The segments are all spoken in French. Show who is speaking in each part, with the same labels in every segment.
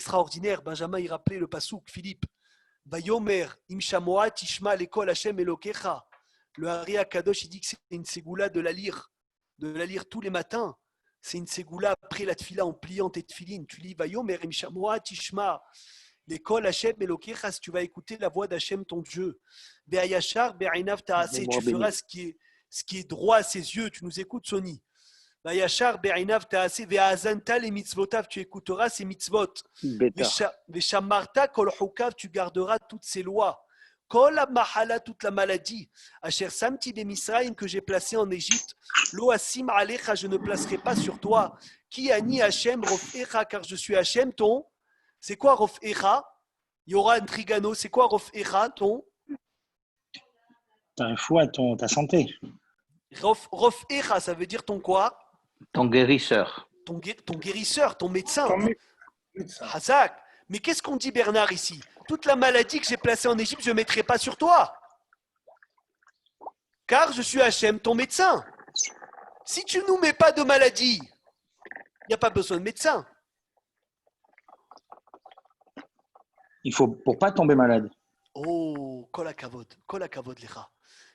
Speaker 1: extraordinaire. Benjamin, il rappelait le pasouk, Philippe. Vayomer, im shamoa tishma lekol Hashem elokecha. Le Hari Akadosh, il dit que c'est une ségoula de la lire tous les matins. C'est une ségoula après la tfila en pliant tes tfilines. Tu lis Vayomer, im shamoa tishma lekol Hashem elokecha, si tu vas écouter la voix d'Hachem ton Dieu. Be'ayashar be'ainav ta'aseh, tu feras ce qui est droit à ses yeux. Tu nous écoutes, Sony. Vayachar be'ainav ta'aseh ve'azanta les mitzvotav, tu écouteras ses mitzvot. Veshamarta kol hukav, tu garderas toutes ses lois. Kol mahala, toute la maladie. Asher samti be'misraïm, que j'ai placé en Égypte. Lo asim alecha, je ne placerai pas sur toi. Ki ani Hashem rofecha, car je suis Hashem ton. C'est quoi rofecha? Yoran Trigano, c'est quoi rofecha ton?
Speaker 2: T'as un foi, ta santé.
Speaker 1: Rofecha, ça veut dire ton quoi?
Speaker 3: Ton guérisseur.
Speaker 1: Ton guérisseur, ton médecin.
Speaker 4: Hazak.
Speaker 1: Mais qu'est-ce qu'on dit, Bernard, ici? Toute la maladie que j'ai placée en Égypte, je ne mettrai pas sur toi. Car je suis Hachem, ton médecin. Si tu ne nous mets pas de maladie, il n'y a pas besoin de médecin.
Speaker 2: Il faut pour pas tomber malade.
Speaker 1: Oh, kol hakavod lecha.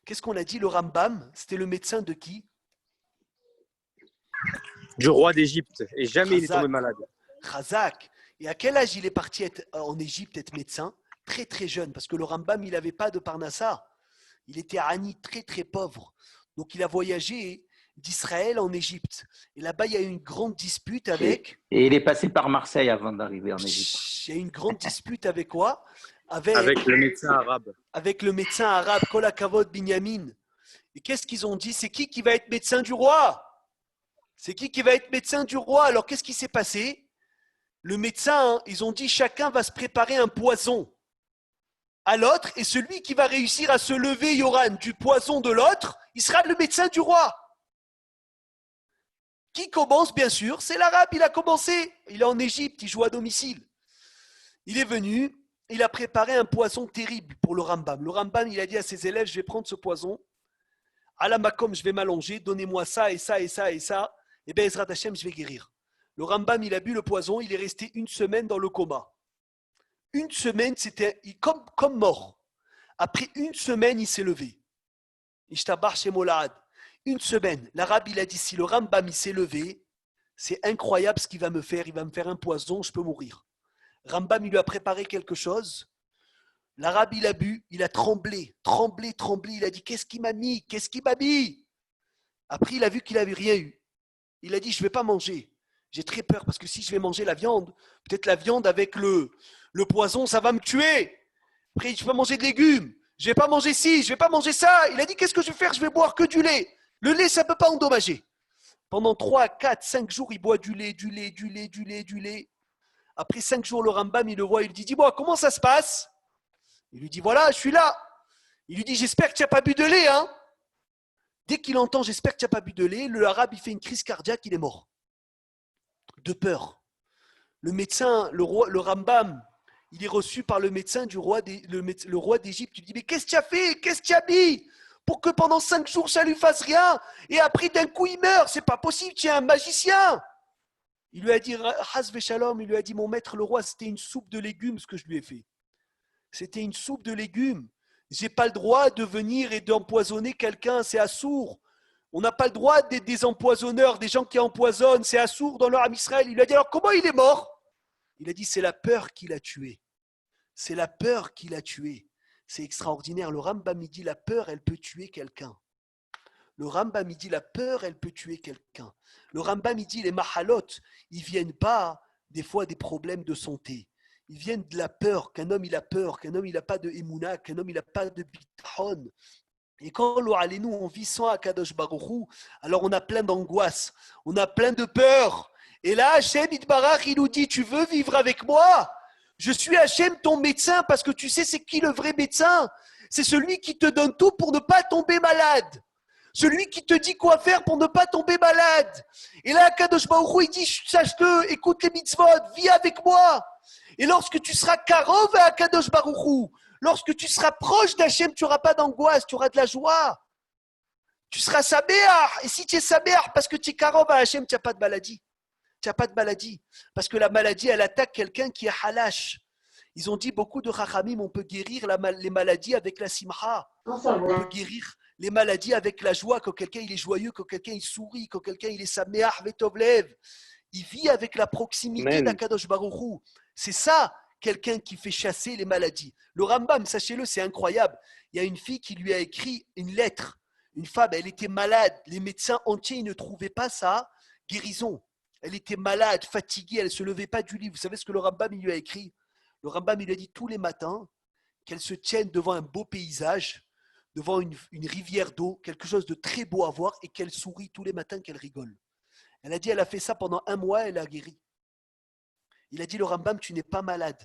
Speaker 1: Qu'est-ce qu'on a dit? Le Rambam, c'était le médecin de qui?
Speaker 4: Du roi d'Égypte. Et jamais il est tombé malade.
Speaker 1: Chazak. Et à quel âge il est parti en Égypte être médecin? Très très jeune, parce que le Rambam, il n'avait pas de Parnassa. Il était Ani, très très pauvre. Donc il a voyagé d'Israël en Égypte. Et là-bas, il y a eu une grande dispute avec...
Speaker 3: Et il est passé par Marseille avant d'arriver en Égypte.
Speaker 1: Il y a eu une grande dispute avec quoi?
Speaker 4: Avec le médecin arabe.
Speaker 1: Avec le médecin arabe, Kol HaKavod Binyamin. Et qu'est-ce qu'ils ont dit? C'est qui va être médecin du roi? C'est qui va être médecin du roi? Alors qu'est-ce qui s'est passé? Le médecin, ils ont dit chacun va se préparer un poison à l'autre, et celui qui va réussir à se lever, Yoran, du poison de l'autre, il sera le médecin du roi. Qui commence, bien sûr? C'est l'arabe, il a commencé. Il est en Égypte, il joue à domicile. Il est venu, il a préparé un poison terrible pour le Rambam. Le Rambam, il a dit à ses élèves, je vais prendre ce poison, à la makom, je vais m'allonger, donnez-moi ça et ça et ça et ça, et bien Ezrat Hashem, je vais guérir. Le Rambam, il a bu le poison, il est resté une semaine dans le coma. Une semaine, c'était comme mort. Après une semaine, il s'est levé. Ishtabar Shemolad. Une semaine. L'arabe, il a dit, si le Rambam, il s'est levé, c'est incroyable ce qu'il va me faire. Il va me faire un poison, je peux mourir. Rambam, il lui a préparé quelque chose. L'arabe, il a bu, il a tremblé. Il a dit, qu'est-ce qu'il m'a mis? Après, il a vu qu'il n'avait rien eu. Il a dit, je ne vais pas manger. J'ai très peur parce que si je vais manger la viande, peut-être la viande avec le poison, ça va me tuer. Après, je vais manger de légumes. Je ne vais pas manger ci, je ne vais pas manger ça. Il a dit, qu'est-ce que je vais faire? Je vais boire que du lait. Le lait, ça ne peut pas endommager. Pendant 3, 4, 5 jours, il boit du lait. Après 5 jours, le Rambam, il le voit, il lui dit, dis-moi, comment ça se passe? Il lui dit, voilà, je suis là. Il lui dit, j'espère que tu n'as pas bu de lait. Hein? Dès qu'il entend, j'espère que tu n'as pas bu de lait, le arabe, il fait une crise cardiaque, il est mort. De peur. Le médecin, le Rambam, il est reçu par le médecin du roi, le roi d'Égypte. Il lui dit, mais qu'est-ce que tu as fait? Qu'est-ce que tu as mis? Pour que pendant 5 jours, ça ne lui fasse rien. Et après, d'un coup, il meurt. C'est pas possible, tu es un magicien. Il lui a dit, Hasve Shalom, il lui a dit, mon maître le roi, c'était une soupe de légumes ce que je lui ai fait. C'était une soupe de légumes. J'ai pas le droit de venir et d'empoisonner quelqu'un, c'est assourd. On n'a pas le droit d'être des empoisonneurs, des gens qui empoisonnent, c'est assourd dans leur âme Israël. Il lui a dit, alors comment il est mort? Il a dit, c'est la peur qui l'a tué. C'est la peur qui l'a tué. C'est extraordinaire. Le Rambam, il dit, la peur, elle peut tuer quelqu'un. Le Rambam, il dit, la peur, elle peut tuer quelqu'un. Le Rambam, il dit, les mahalot, ils ne viennent pas des fois des problèmes de santé. Ils viennent de la peur, qu'un homme, il a peur, qu'un homme, il n'a pas de émouna, qu'un homme, il n'a pas de bitachon. Et quand nous on vit sans Akadosh Baruch Hu, alors on a plein d'angoisse, on a plein de peur. Et là, Hachem Itbarach, il nous dit, tu veux vivre avec moi? Je suis Hachem, ton médecin, parce que tu sais c'est qui le vrai médecin? C'est celui qui te donne tout pour ne pas tomber malade. Celui qui te dit quoi faire pour ne pas tomber malade. Et là, Akadosh Baruch Hu, il dit, sache-le, écoute les mitzvot, vis avec moi. Et lorsque tu seras karov à Akadosh Baruch Hu, lorsque tu seras proche d'Hachem, tu n'auras pas d'angoisse, tu auras de la joie. Tu seras sabéar. Et si tu es sabéar parce que tu es karov à Hachem, tu n'as pas de maladie. tu n'as pas de maladie. Parce que la maladie, elle attaque quelqu'un qui est halash. Ils ont dit beaucoup de chachamim, on peut guérir les maladies avec la simcha. On peut guérir les maladies avec la joie, quand quelqu'un il est joyeux, quand quelqu'un il sourit, quand quelqu'un il est sameach vetovlev. Il vit avec la proximité d'Akadosh Baruch Hu. C'est ça, quelqu'un qui fait chasser les maladies. Le Rambam, sachez-le, c'est incroyable. Il y a une fille qui lui a écrit une lettre. Une femme, elle était malade. Les médecins entiers ils ne trouvaient pas sa guérison. Elle était malade, fatiguée, elle ne se levait pas du lit. Vous savez ce que le Rambam il lui a écrit? Le Rambam il lui a dit tous les matins qu'elle se tienne devant un beau paysage, devant une rivière d'eau, quelque chose de très beau à voir, et qu'elle sourit tous les matins, qu'elle rigole. Elle a dit, elle a fait ça pendant 1 mois, elle a guéri. Il a dit, le Rambam, tu n'es pas malade.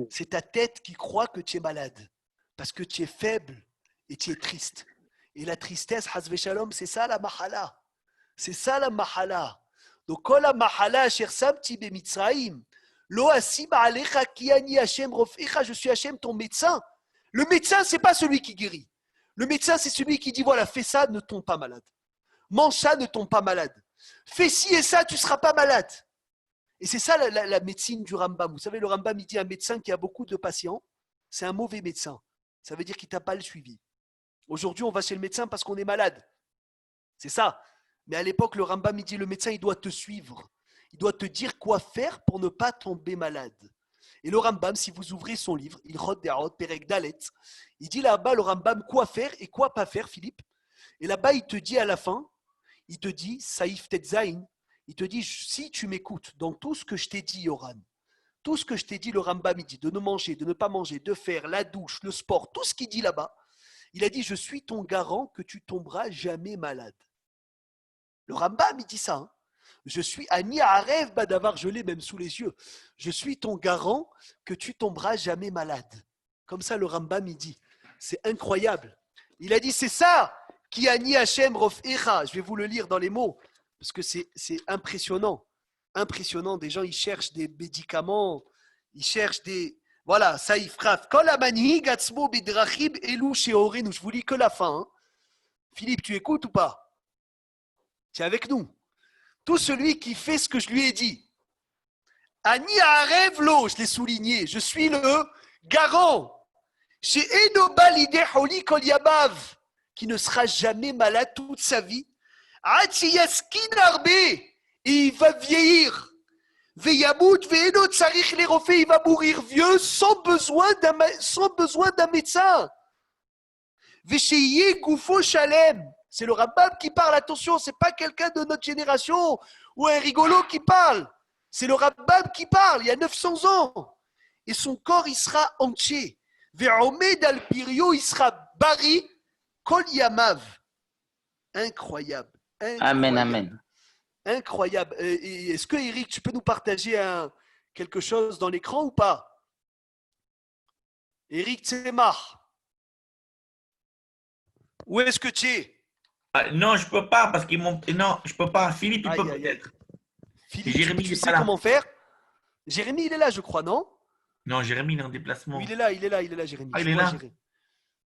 Speaker 1: C'est ta tête qui croit que tu es malade. Parce que tu es faible et tu es triste. Et la tristesse, Hazve Shalom, c'est ça la mahala. C'est ça la mahala. Donc, quand la mahala, cher Samti Bemitzraim, Lo asim alecha ki ani Hashem rofecha, je suis Hashem ton médecin. Le médecin, ce n'est pas celui qui guérit. Le médecin, c'est celui qui dit, voilà, fais ça, ne tombe pas malade. Mange ça, ne tombe pas malade. Fais ci et ça, tu ne seras pas malade. Et c'est ça la médecine du Rambam. Vous savez, le Rambam, il dit un médecin qui a beaucoup de patients, c'est un mauvais médecin. Ça veut dire qu'il ne t'a pas le suivi. Aujourd'hui, on va chez le médecin parce qu'on est malade. C'est ça. Mais à l'époque, le Rambam, il dit, le médecin, il doit te suivre. Il doit te dire quoi faire pour ne pas tomber malade. Et le Rambam, si vous ouvrez son livre, Ilchot De'arot Perek Dalet, il dit là-bas, le Rambam, quoi faire et quoi pas faire, Philippe. Et là-bas, il te dit à la fin, il te dit, Saïf Tetzain, il te dit, si tu m'écoutes dans tout ce que je t'ai dit, Yoran, tout ce que je t'ai dit, le Rambam, il dit, de ne manger, de ne pas manger, de faire la douche, le sport, tout ce qu'il dit là-bas, il a dit, je suis ton garant que tu tomberas jamais malade. Le Rambam, il dit ça. Hein. Je suis Ani Arev Badavar, je l'ai même sous les yeux. Je suis ton garant que tu tomberas jamais malade. Comme ça, le Rambam, il dit. C'est incroyable. Il a dit, c'est ça qui Ani Hashem Rofecha. Je vais vous le lire dans les mots, parce que c'est impressionnant. Impressionnant. Des gens, ils cherchent des médicaments, ils cherchent des. Voilà, ça y frappe. Kol amani gatzmo bidrachib elu sheorenu. Je vous lis que la fin. Hein. Philippe, tu écoutes ou pas? Tu es avec nous. Tout celui qui fait ce que je lui ai dit. Ani Arevlo, je l'ai souligné, je suis le garant. Chez Enobalide Holi Koliabav, qui ne sera jamais malade toute sa vie. Atsiyaskin Arbe, et il va vieillir. Veyamout, Veeno Tsarich les refait, il va mourir vieux sans besoin d'un médecin. Vesheye Goufo Shalem. C'est le Rambam qui parle, attention, ce n'est pas quelqu'un de notre génération ou un rigolo qui parle. C'est le Rambam qui parle, il y a 900 ans. Et son corps, il sera entier. Ve'omed al-Pirio, il sera bari, kol yamav. Incroyable.
Speaker 3: Amen, amen.
Speaker 1: Incroyable. Est-ce que, Eric, tu peux nous partager quelque chose dans l'écran ou pas? Eric Tsemar. Où est-ce que tu es?
Speaker 5: Non, je peux pas parce qu'ils m'ont. Non, je peux pas. Philippe, il peut peut-être.
Speaker 1: Philippe, Jérémy, tu sais comment faire? Jérémy, il est là, je crois, non?
Speaker 5: Non, Jérémy, il est en déplacement.
Speaker 1: Oui, il est là, Jérémy.
Speaker 5: Ah, il est là.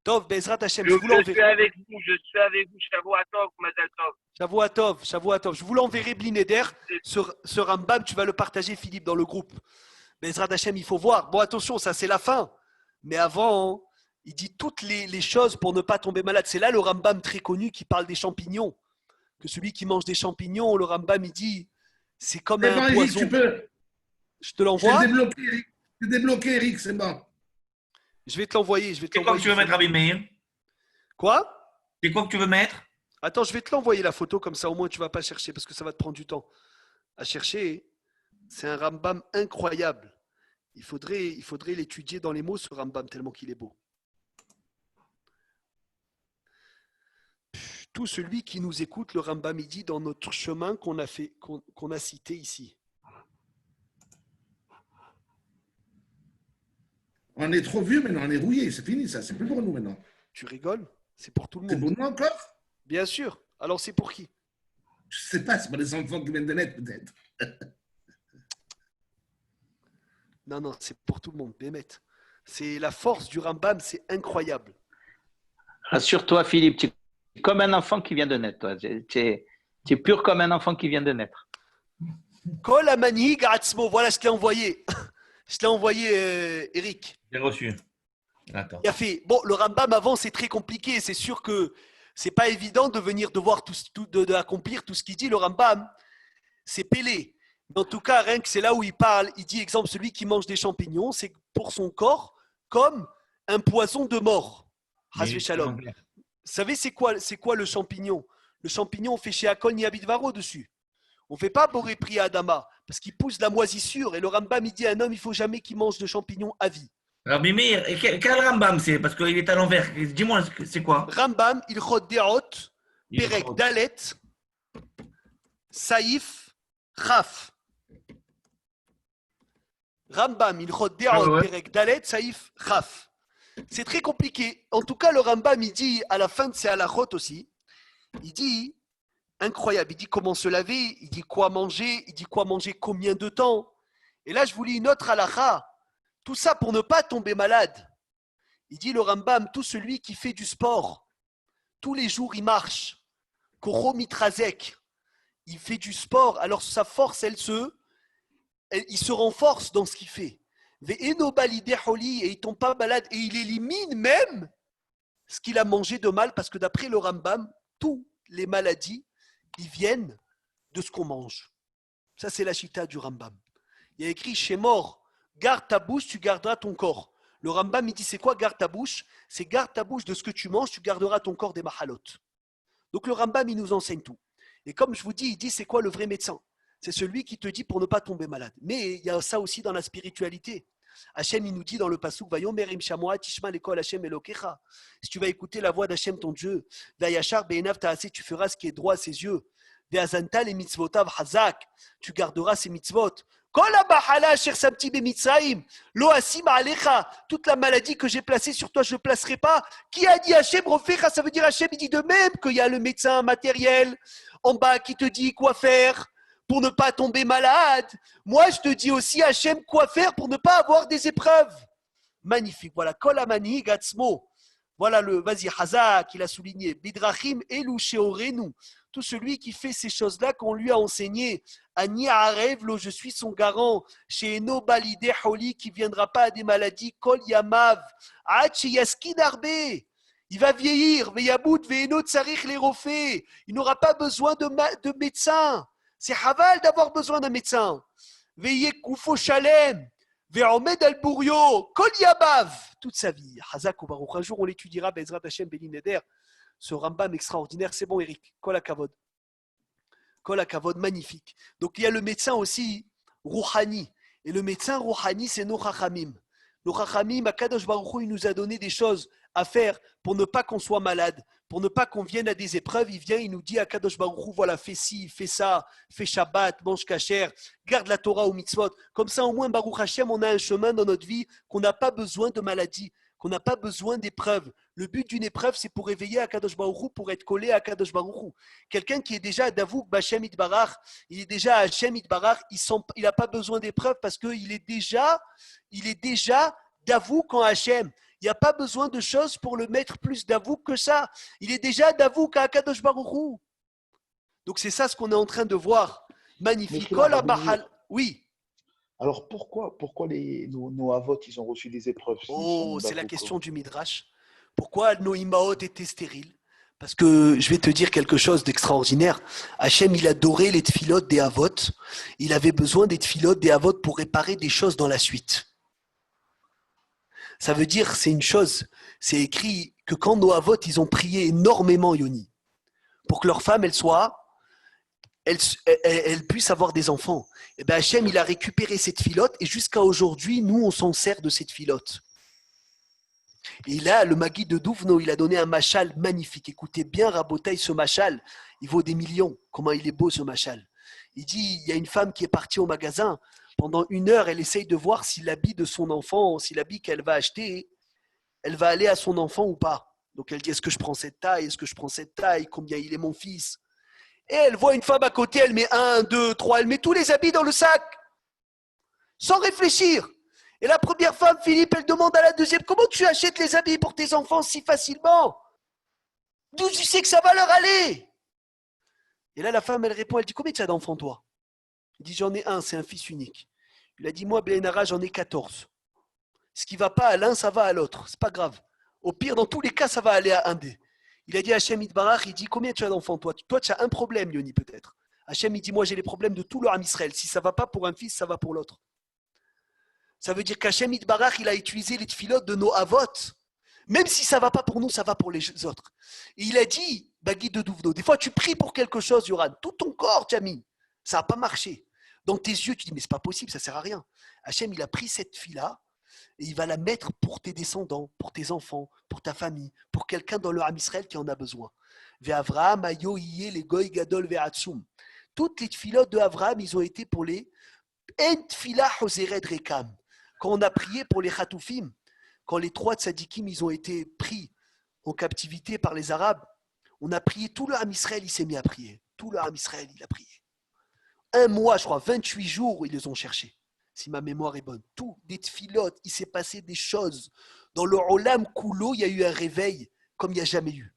Speaker 1: Tov, Bezrat Hashem,
Speaker 4: je suis avec vous, Shavuot Tov.
Speaker 1: Shavuot Tov. Je vous l'enverrai, Blinéder, sur Rambam, tu vas le partager, Philippe, dans le groupe. Bezrat Hashem, il faut voir. Bon, attention, ça c'est la fin. Mais avant, hein, il dit toutes les choses pour ne pas tomber malade. C'est là le Rambam très connu qui parle des champignons. Que celui qui mange des champignons, le Rambam, il dit, c'est comme un poison.
Speaker 6: Tu peux.
Speaker 1: Je te l'envoie.
Speaker 6: Je vais débloquer, Eric, c'est bon.
Speaker 1: Je vais te l'envoyer.
Speaker 5: C'est quoi que tu veux mettre, Rabbi Meir?
Speaker 1: Quoi?
Speaker 5: C'est quoi que tu veux mettre?
Speaker 1: Attends, je vais te l'envoyer la photo, comme ça au moins tu ne vas pas chercher, parce que ça va te prendre du temps à chercher. C'est un Rambam incroyable. Il faudrait l'étudier dans les mots, ce Rambam, tellement qu'il est beau. Tout celui qui nous écoute, le Rambam, il dit dans notre chemin qu'on a cité ici.
Speaker 6: On est trop vieux maintenant, on est rouillé, c'est fini ça, c'est plus pour nous maintenant.
Speaker 1: Tu rigoles? C'est pour tout le monde.
Speaker 6: C'est pour nous encore?
Speaker 1: Bien sûr. Alors c'est pour qui?
Speaker 6: Je ne sais pas, c'est pour les enfants qui viennent de naître peut-être.
Speaker 1: Non, c'est pour tout le monde, Bémet. C'est la force du Rambam, c'est incroyable.
Speaker 3: Rassure-toi, Philippe, tu es comme un enfant qui vient de naître. Toi. Tu es pur comme un enfant qui vient de naître.
Speaker 1: Kol amanhig atzmo. Voilà, je te l'ai envoyé. Je te l'ai envoyé, Eric.
Speaker 5: J'ai reçu. Attends.
Speaker 1: Il a fait. Bon, le Rambam avant, c'est très compliqué. C'est sûr que c'est pas évident de venir devoir d'accomplir tout ce qu'il dit. Le Rambam, c'est Pélé. Mais en tout cas, rien que c'est là où il parle. Il dit, exemple, celui qui mange des champignons, c'est pour son corps comme un poison de mort. Hasve shalom. Vous savez, c'est quoi le champignon? Le champignon, on fait chez Akon Yabidvaro dessus. On ne fait pas Boré Pri Adama parce qu'il pousse de la moisissure. Et le Rambam, il dit à un homme, il ne faut jamais qu'il mange de champignons à vie.
Speaker 5: Rabbi Meir, et quel Rambam c'est? Parce qu'il est à l'envers. Dis-moi, c'est quoi?
Speaker 1: Rambam, il chod derot, Perek Dalet, Saïf, Chaf. Rambam, il chod derot, Perek Dalet, Saïf, Chaf. C'est très compliqué. En tout cas, le Rambam, il dit à la fin de ses halachot aussi, il dit, incroyable, il dit comment se laver, il dit quoi manger, il dit quoi manger combien de temps. Et là, je vous lis une autre halacha. Tout ça pour ne pas tomber malade. Il dit le Rambam, tout celui qui fait du sport, tous les jours il marche, Koro Mitrazek, il fait du sport, alors sa force, il se renforce dans ce qu'il fait. Et il ne tombe pas malade et il élimine même ce qu'il a mangé de mal parce que d'après le Rambam, toutes les maladies, ils viennent de ce qu'on mange. Ça, c'est la chita du Rambam. Il y a écrit chez mort, garde ta bouche, tu garderas ton corps. Le Rambam, il dit, c'est quoi garde ta bouche? C'est garde ta bouche de ce que tu manges, tu garderas ton corps des mahalot. Donc le Rambam, il nous enseigne tout. Et comme je vous dis, il dit, c'est quoi le vrai médecin? C'est celui qui te dit pour ne pas tomber malade. Mais il y a ça aussi dans la spiritualité. Hachem, il nous dit dans le pasuk, Vayomer im shamoa tishma lekol Hachem elokecha. Si tu vas écouter la voix d'Hachem, ton Dieu, Vayachar be'enav ta'aseh, tu feras ce qui est droit à ses yeux. Ve'azanta le mitzvotav hazak, tu garderas ses mitzvot. Toute la maladie que j'ai placée sur toi, je ne le placerai pas. Qui a dit Hachem Rofecha? Ça veut dire Hachem, il dit de même qu'il y a le médecin matériel en bas qui te dit quoi faire pour ne pas tomber malade. Moi, je te dis aussi Hachem quoi faire pour ne pas avoir des épreuves. Magnifique. Voilà. Kol amani gatzmo. Voilà le vas-y Hazak, il a souligné. Bidrachim elu sheorenu. Tout celui qui fait ces choses-là qu'on lui a enseigné. Ani Arevlo, je suis son garant. Chez Eno Balide Holi, qui ne viendra pas à des maladies. Kol Yamav. Ach Yaskin Arbe. Il va vieillir. Veyabout Veeno Tsarich Lerofé. Il n'aura pas besoin de médecin. C'est Haval d'avoir besoin d'un médecin. Veye Koufo Shalem. Ve'omed al Bourio. Kol Yamav. Toute sa vie. Hazak ou Baruch. Un jour, on l'étudiera. Bezrat Hashem Benin Neder. Ce Rambam extraordinaire, c'est bon Eric, Kol HaKavod. Kol HaKavod, magnifique. Donc il y a le médecin aussi, Rouhani. Et le médecin Rouhani, c'est nos Chachamim. Nos Chachamim, Akadosh Baruch Hu, il nous a donné des choses à faire pour ne pas qu'on soit malade, pour ne pas qu'on vienne à des épreuves. Il vient, il nous dit à Akadosh Baruch Hu, voilà, fais ci, fais ça, fais Shabbat, mange kasher, garde la Torah ou mitzvot. Comme ça, au moins, Baruch Hashem, on a un chemin dans notre vie qu'on n'a pas besoin de maladie, qu'on n'a pas besoin d'épreuves. Le but d'une épreuve, c'est pour réveiller Akadosh Baruch Hu, pour être collé à Akadosh Baruch Hu. Quelqu'un qui est déjà à Davouk Bachem Itbarach, il est déjà à Hachem Itbarach, il n'a pas besoin d'épreuve parce qu'il est déjà Davouk en Hachem. Il n'y a pas besoin de choses pour le mettre plus Davouk que ça. Il est déjà Davouk à Akadosh Baruch Hu. Donc c'est ça ce qu'on est en train de voir. Magnifique. Oui.
Speaker 7: Alors pourquoi nos avots, ils ont reçu des épreuves?
Speaker 1: Oh, c'est la question du Midrash. Pourquoi nos imaot étaient stériles? Parce que je vais te dire quelque chose d'extraordinaire. Hachem, il adorait les tfilotes des avot. Il avait besoin des tfilotes des avot pour réparer des choses dans la suite. Ça veut dire, c'est une chose, c'est écrit que quand nos avot, ils ont prié énormément, Yoni, pour que leur femme, elle puisse avoir des enfants. Et bien Hachem, il a récupéré cette filote et jusqu'à aujourd'hui, nous, on s'en sert de cette filote. Et là, le Magui de Douvno, il a donné un machal magnifique. Écoutez bien, Rabotaï, ce machal, il vaut des millions. Comment il est beau, ce machal. Il dit, il y a une femme qui est partie au magasin. Pendant 1 heure, elle essaye de voir si l'habit de son enfant, si l'habit qu'elle va acheter, elle va aller à son enfant ou pas. Donc elle dit, est-ce que je prends cette taille? Est-ce que je prends cette taille? Combien il est mon fils? Et elle voit une femme à côté, elle met 1, 2, 3, elle met tous les habits dans le sac, sans réfléchir. Et la première femme, Philippe, elle demande à la deuxième, comment tu achètes les habits pour tes enfants si facilement? D'où tu sais que ça va leur aller? Et là, la femme, elle répond, elle dit, combien tu as d'enfants, toi? Il dit, j'en ai un, c'est un fils unique. Il a dit, moi, Benara, j'en ai 14. Ce qui ne va pas à l'un, ça va à l'autre. C'est pas grave. Au pire, dans tous les cas, ça va aller à un des. Il a dit à Hachem Idbarach, il dit, combien tu as d'enfants, toi? Toi, tu as un problème, Yoni, peut-être. Hachem, il dit, moi, j'ai les problèmes de tout le Ham Israël. Si ça ne va pas pour un fils, ça va pour l'autre. Ça veut dire qu'Hachem Idbarach, il a utilisé les tfilotes de nos avot. Même si ça ne va pas pour nous, ça va pour les autres. Et il a dit, Bagui de Douvno, des fois, tu pries pour quelque chose, Yoran, tout ton corps, Jami, ça n'a pas marché. Dans tes yeux, tu dis, mais c'est pas possible, ça ne sert à rien. Hachem, il a pris cette fille-là, et il va la mettre pour tes descendants, pour tes enfants, pour ta famille, pour quelqu'un dans le Ham Israël qui en a besoin. Ve'Avraham, Ayo, Iye, les Goy, Gadol, Ve'atsum. Toutes les tfilotes de Avraham, ils ont été pour les En Tfila Hosered Rekam. Quand on a prié pour les Khatoufim, quand les 3 tzadikim, ils ont été pris en captivité par les Arabes, on a prié, tout le Ham Israël, il s'est mis à prier. Tout le Ham Israël, il a prié. Un mois, je crois, 28 jours, ils les ont cherchés. Si ma mémoire est bonne. Tout, des tfilotes, il s'est passé des choses. Dans le Olam Koulo, il y a eu un réveil comme il n'y a jamais eu.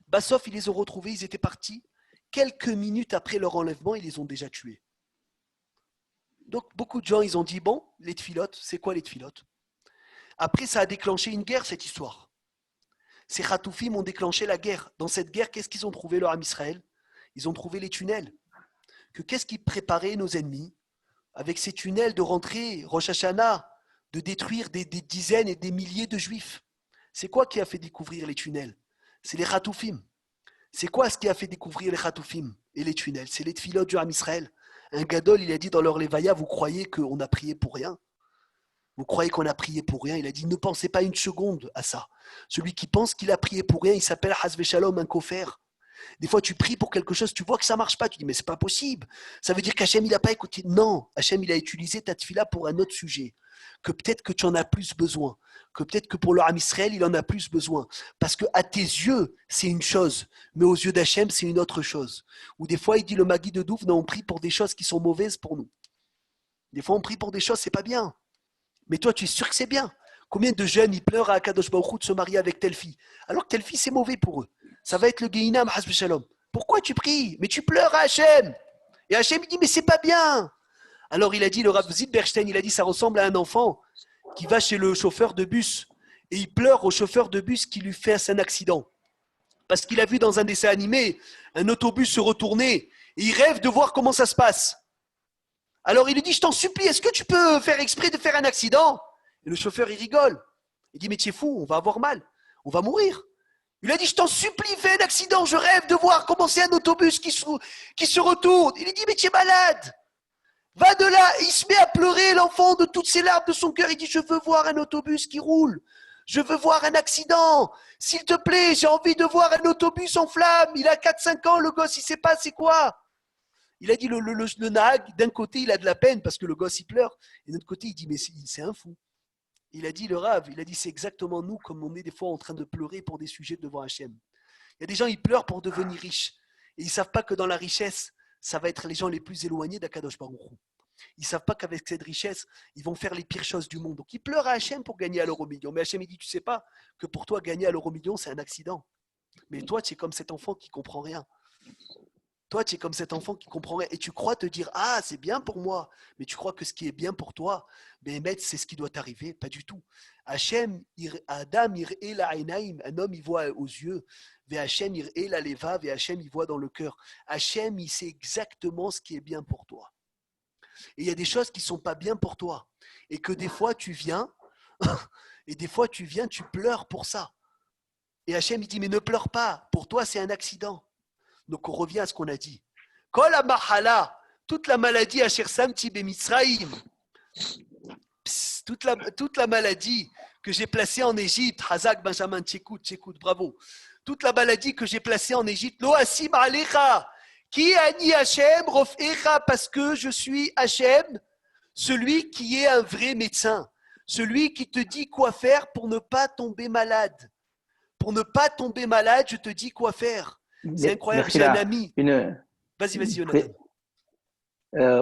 Speaker 1: Bassof, ils les ont retrouvés, ils étaient partis. Quelques minutes après leur enlèvement, ils les ont déjà tués. Donc, beaucoup de gens, ils ont dit, bon, les tfilotes, c'est quoi les tfilotes? Après, ça a déclenché une guerre, cette histoire. Ces Khatoufim ont déclenché la guerre. Dans cette guerre, qu'est-ce qu'ils ont trouvé, leur Ham Israël? Ils ont trouvé les tunnels. Qu'est-ce qu'ils préparaient, nos ennemis? Avec ces tunnels de rentrer, Rosh Hashanah, de détruire des dizaines et des milliers de juifs. C'est quoi qui a fait découvrir les tunnels? C'est les Khatoufim. C'est quoi ce qui a fait découvrir les Khatoufim et les tunnels? C'est les tfilotes du Ham Israël. Un gadol, il a dit dans leur Levaya, vous croyez qu'on a prié pour rien? Vous croyez qu'on a prié pour rien? Il a dit, ne pensez pas une seconde à ça. Celui qui pense qu'il a prié pour rien, il s'appelle Hasve Shalom, un kofer. Des fois, tu pries pour quelque chose, tu vois que ça ne marche pas, tu dis, mais c'est pas possible. Ça veut dire qu'Hachem, il n'a pas écouté. Non, Hachem, il a utilisé ta tfila pour un autre sujet. Que peut-être que tu en as plus besoin. Que peut-être que pour le Ham Israël, il en a plus besoin. Parce que à tes yeux, c'est une chose, mais aux yeux d'Hachem, c'est une autre chose. Ou des fois, il dit, le Magui de Douvne, on prie pour des choses qui sont mauvaises pour nous. Des fois, on prie pour des choses, c'est pas bien. Mais toi, tu es sûr que c'est bien. Combien de jeunes, ils pleurent à Akadosh Baruch Hu de se marier avec telle fille? Alors que telle fille, c'est mauvais pour eux. Ça va être le Gehinam, Hasbe Shalom. Pourquoi tu pries? Mais tu pleures à Hachem. Et Hachem, il dit, mais c'est pas bien. Alors il a dit, le Rav Zilberstein, il a dit, ça ressemble à un enfant qui va chez le chauffeur de bus et il pleure au chauffeur de bus qui lui fait un accident. Parce qu'il a vu dans un dessin animé un autobus se retourner et il rêve de voir comment ça se passe. Alors il lui dit, je t'en supplie, est-ce que tu peux faire exprès de faire un accident? Et le chauffeur, il rigole. Il dit, mais tu es fou, on va avoir mal, on va mourir. Il a dit, je t'en supplie, fais un accident, je rêve de voir comment c'est un autobus qui se retourne. Il lui dit, mais tu es malade. Va de là. Il se met à pleurer, l'enfant, de toutes ses larmes de son cœur. Il dit, je veux voir un autobus qui roule. Je veux voir un accident. S'il te plaît, j'ai envie de voir un autobus en flammes. Il a 4-5 ans, le gosse, il ne sait pas c'est quoi. Il a dit, le nag, d'un côté, il a de la peine parce que le gosse, il pleure. Et de l'autre côté, il dit, mais c'est un fou. Il a dit, le Rav, il a dit, c'est exactement nous comme on est des fois en train de pleurer pour des sujets devant Hachem. Il y a des gens, ils pleurent pour devenir riches. Et ils ne savent pas que dans la richesse, ça va être les gens les plus éloignés d'Akadosh Baruch Hu. Ils ne savent pas qu'avec cette richesse, ils vont faire les pires choses du monde. Donc ils pleurent à Hachem pour gagner à l'euro-million. Mais Hachem, il dit, tu ne sais pas que pour toi, gagner à l'euro-million, c'est un accident. Mais toi, tu es comme cet enfant qui ne comprend rien. Toi, tu es comme cet enfant qui comprend rien. Et tu crois te dire, ah, c'est bien pour moi. Mais tu crois que ce qui est bien pour toi, c'est ce qui doit t'arriver. Pas du tout. Hachem, Adam, un homme, il voit aux yeux. Hachem, la leva, Hachem, il voit dans le cœur. Hachem, il sait exactement ce qui est bien pour toi. Et il y a des choses qui ne sont pas bien pour toi. Et que des fois, tu viens, tu pleures pour ça. Et Hachem, il dit, mais ne pleure pas. Pour toi, c'est un accident. Donc, on revient à ce qu'on a dit. Kol ha-mahala, toute la maladie, Asher samti b'Mitzrayim, toute la maladie que j'ai placée en Égypte, Hazak Benjamin, t'écoute, bravo. Toute la maladie que j'ai placée en Égypte, Lo asim alecha, qui ani Hachem, rofecha, parce que je suis Hachem, celui qui est un vrai médecin, celui qui te dit quoi faire pour ne pas tomber malade. Pour ne pas tomber malade, je te dis quoi faire. C'est incroyable, j'ai un ami. Vas-y, Jonathan.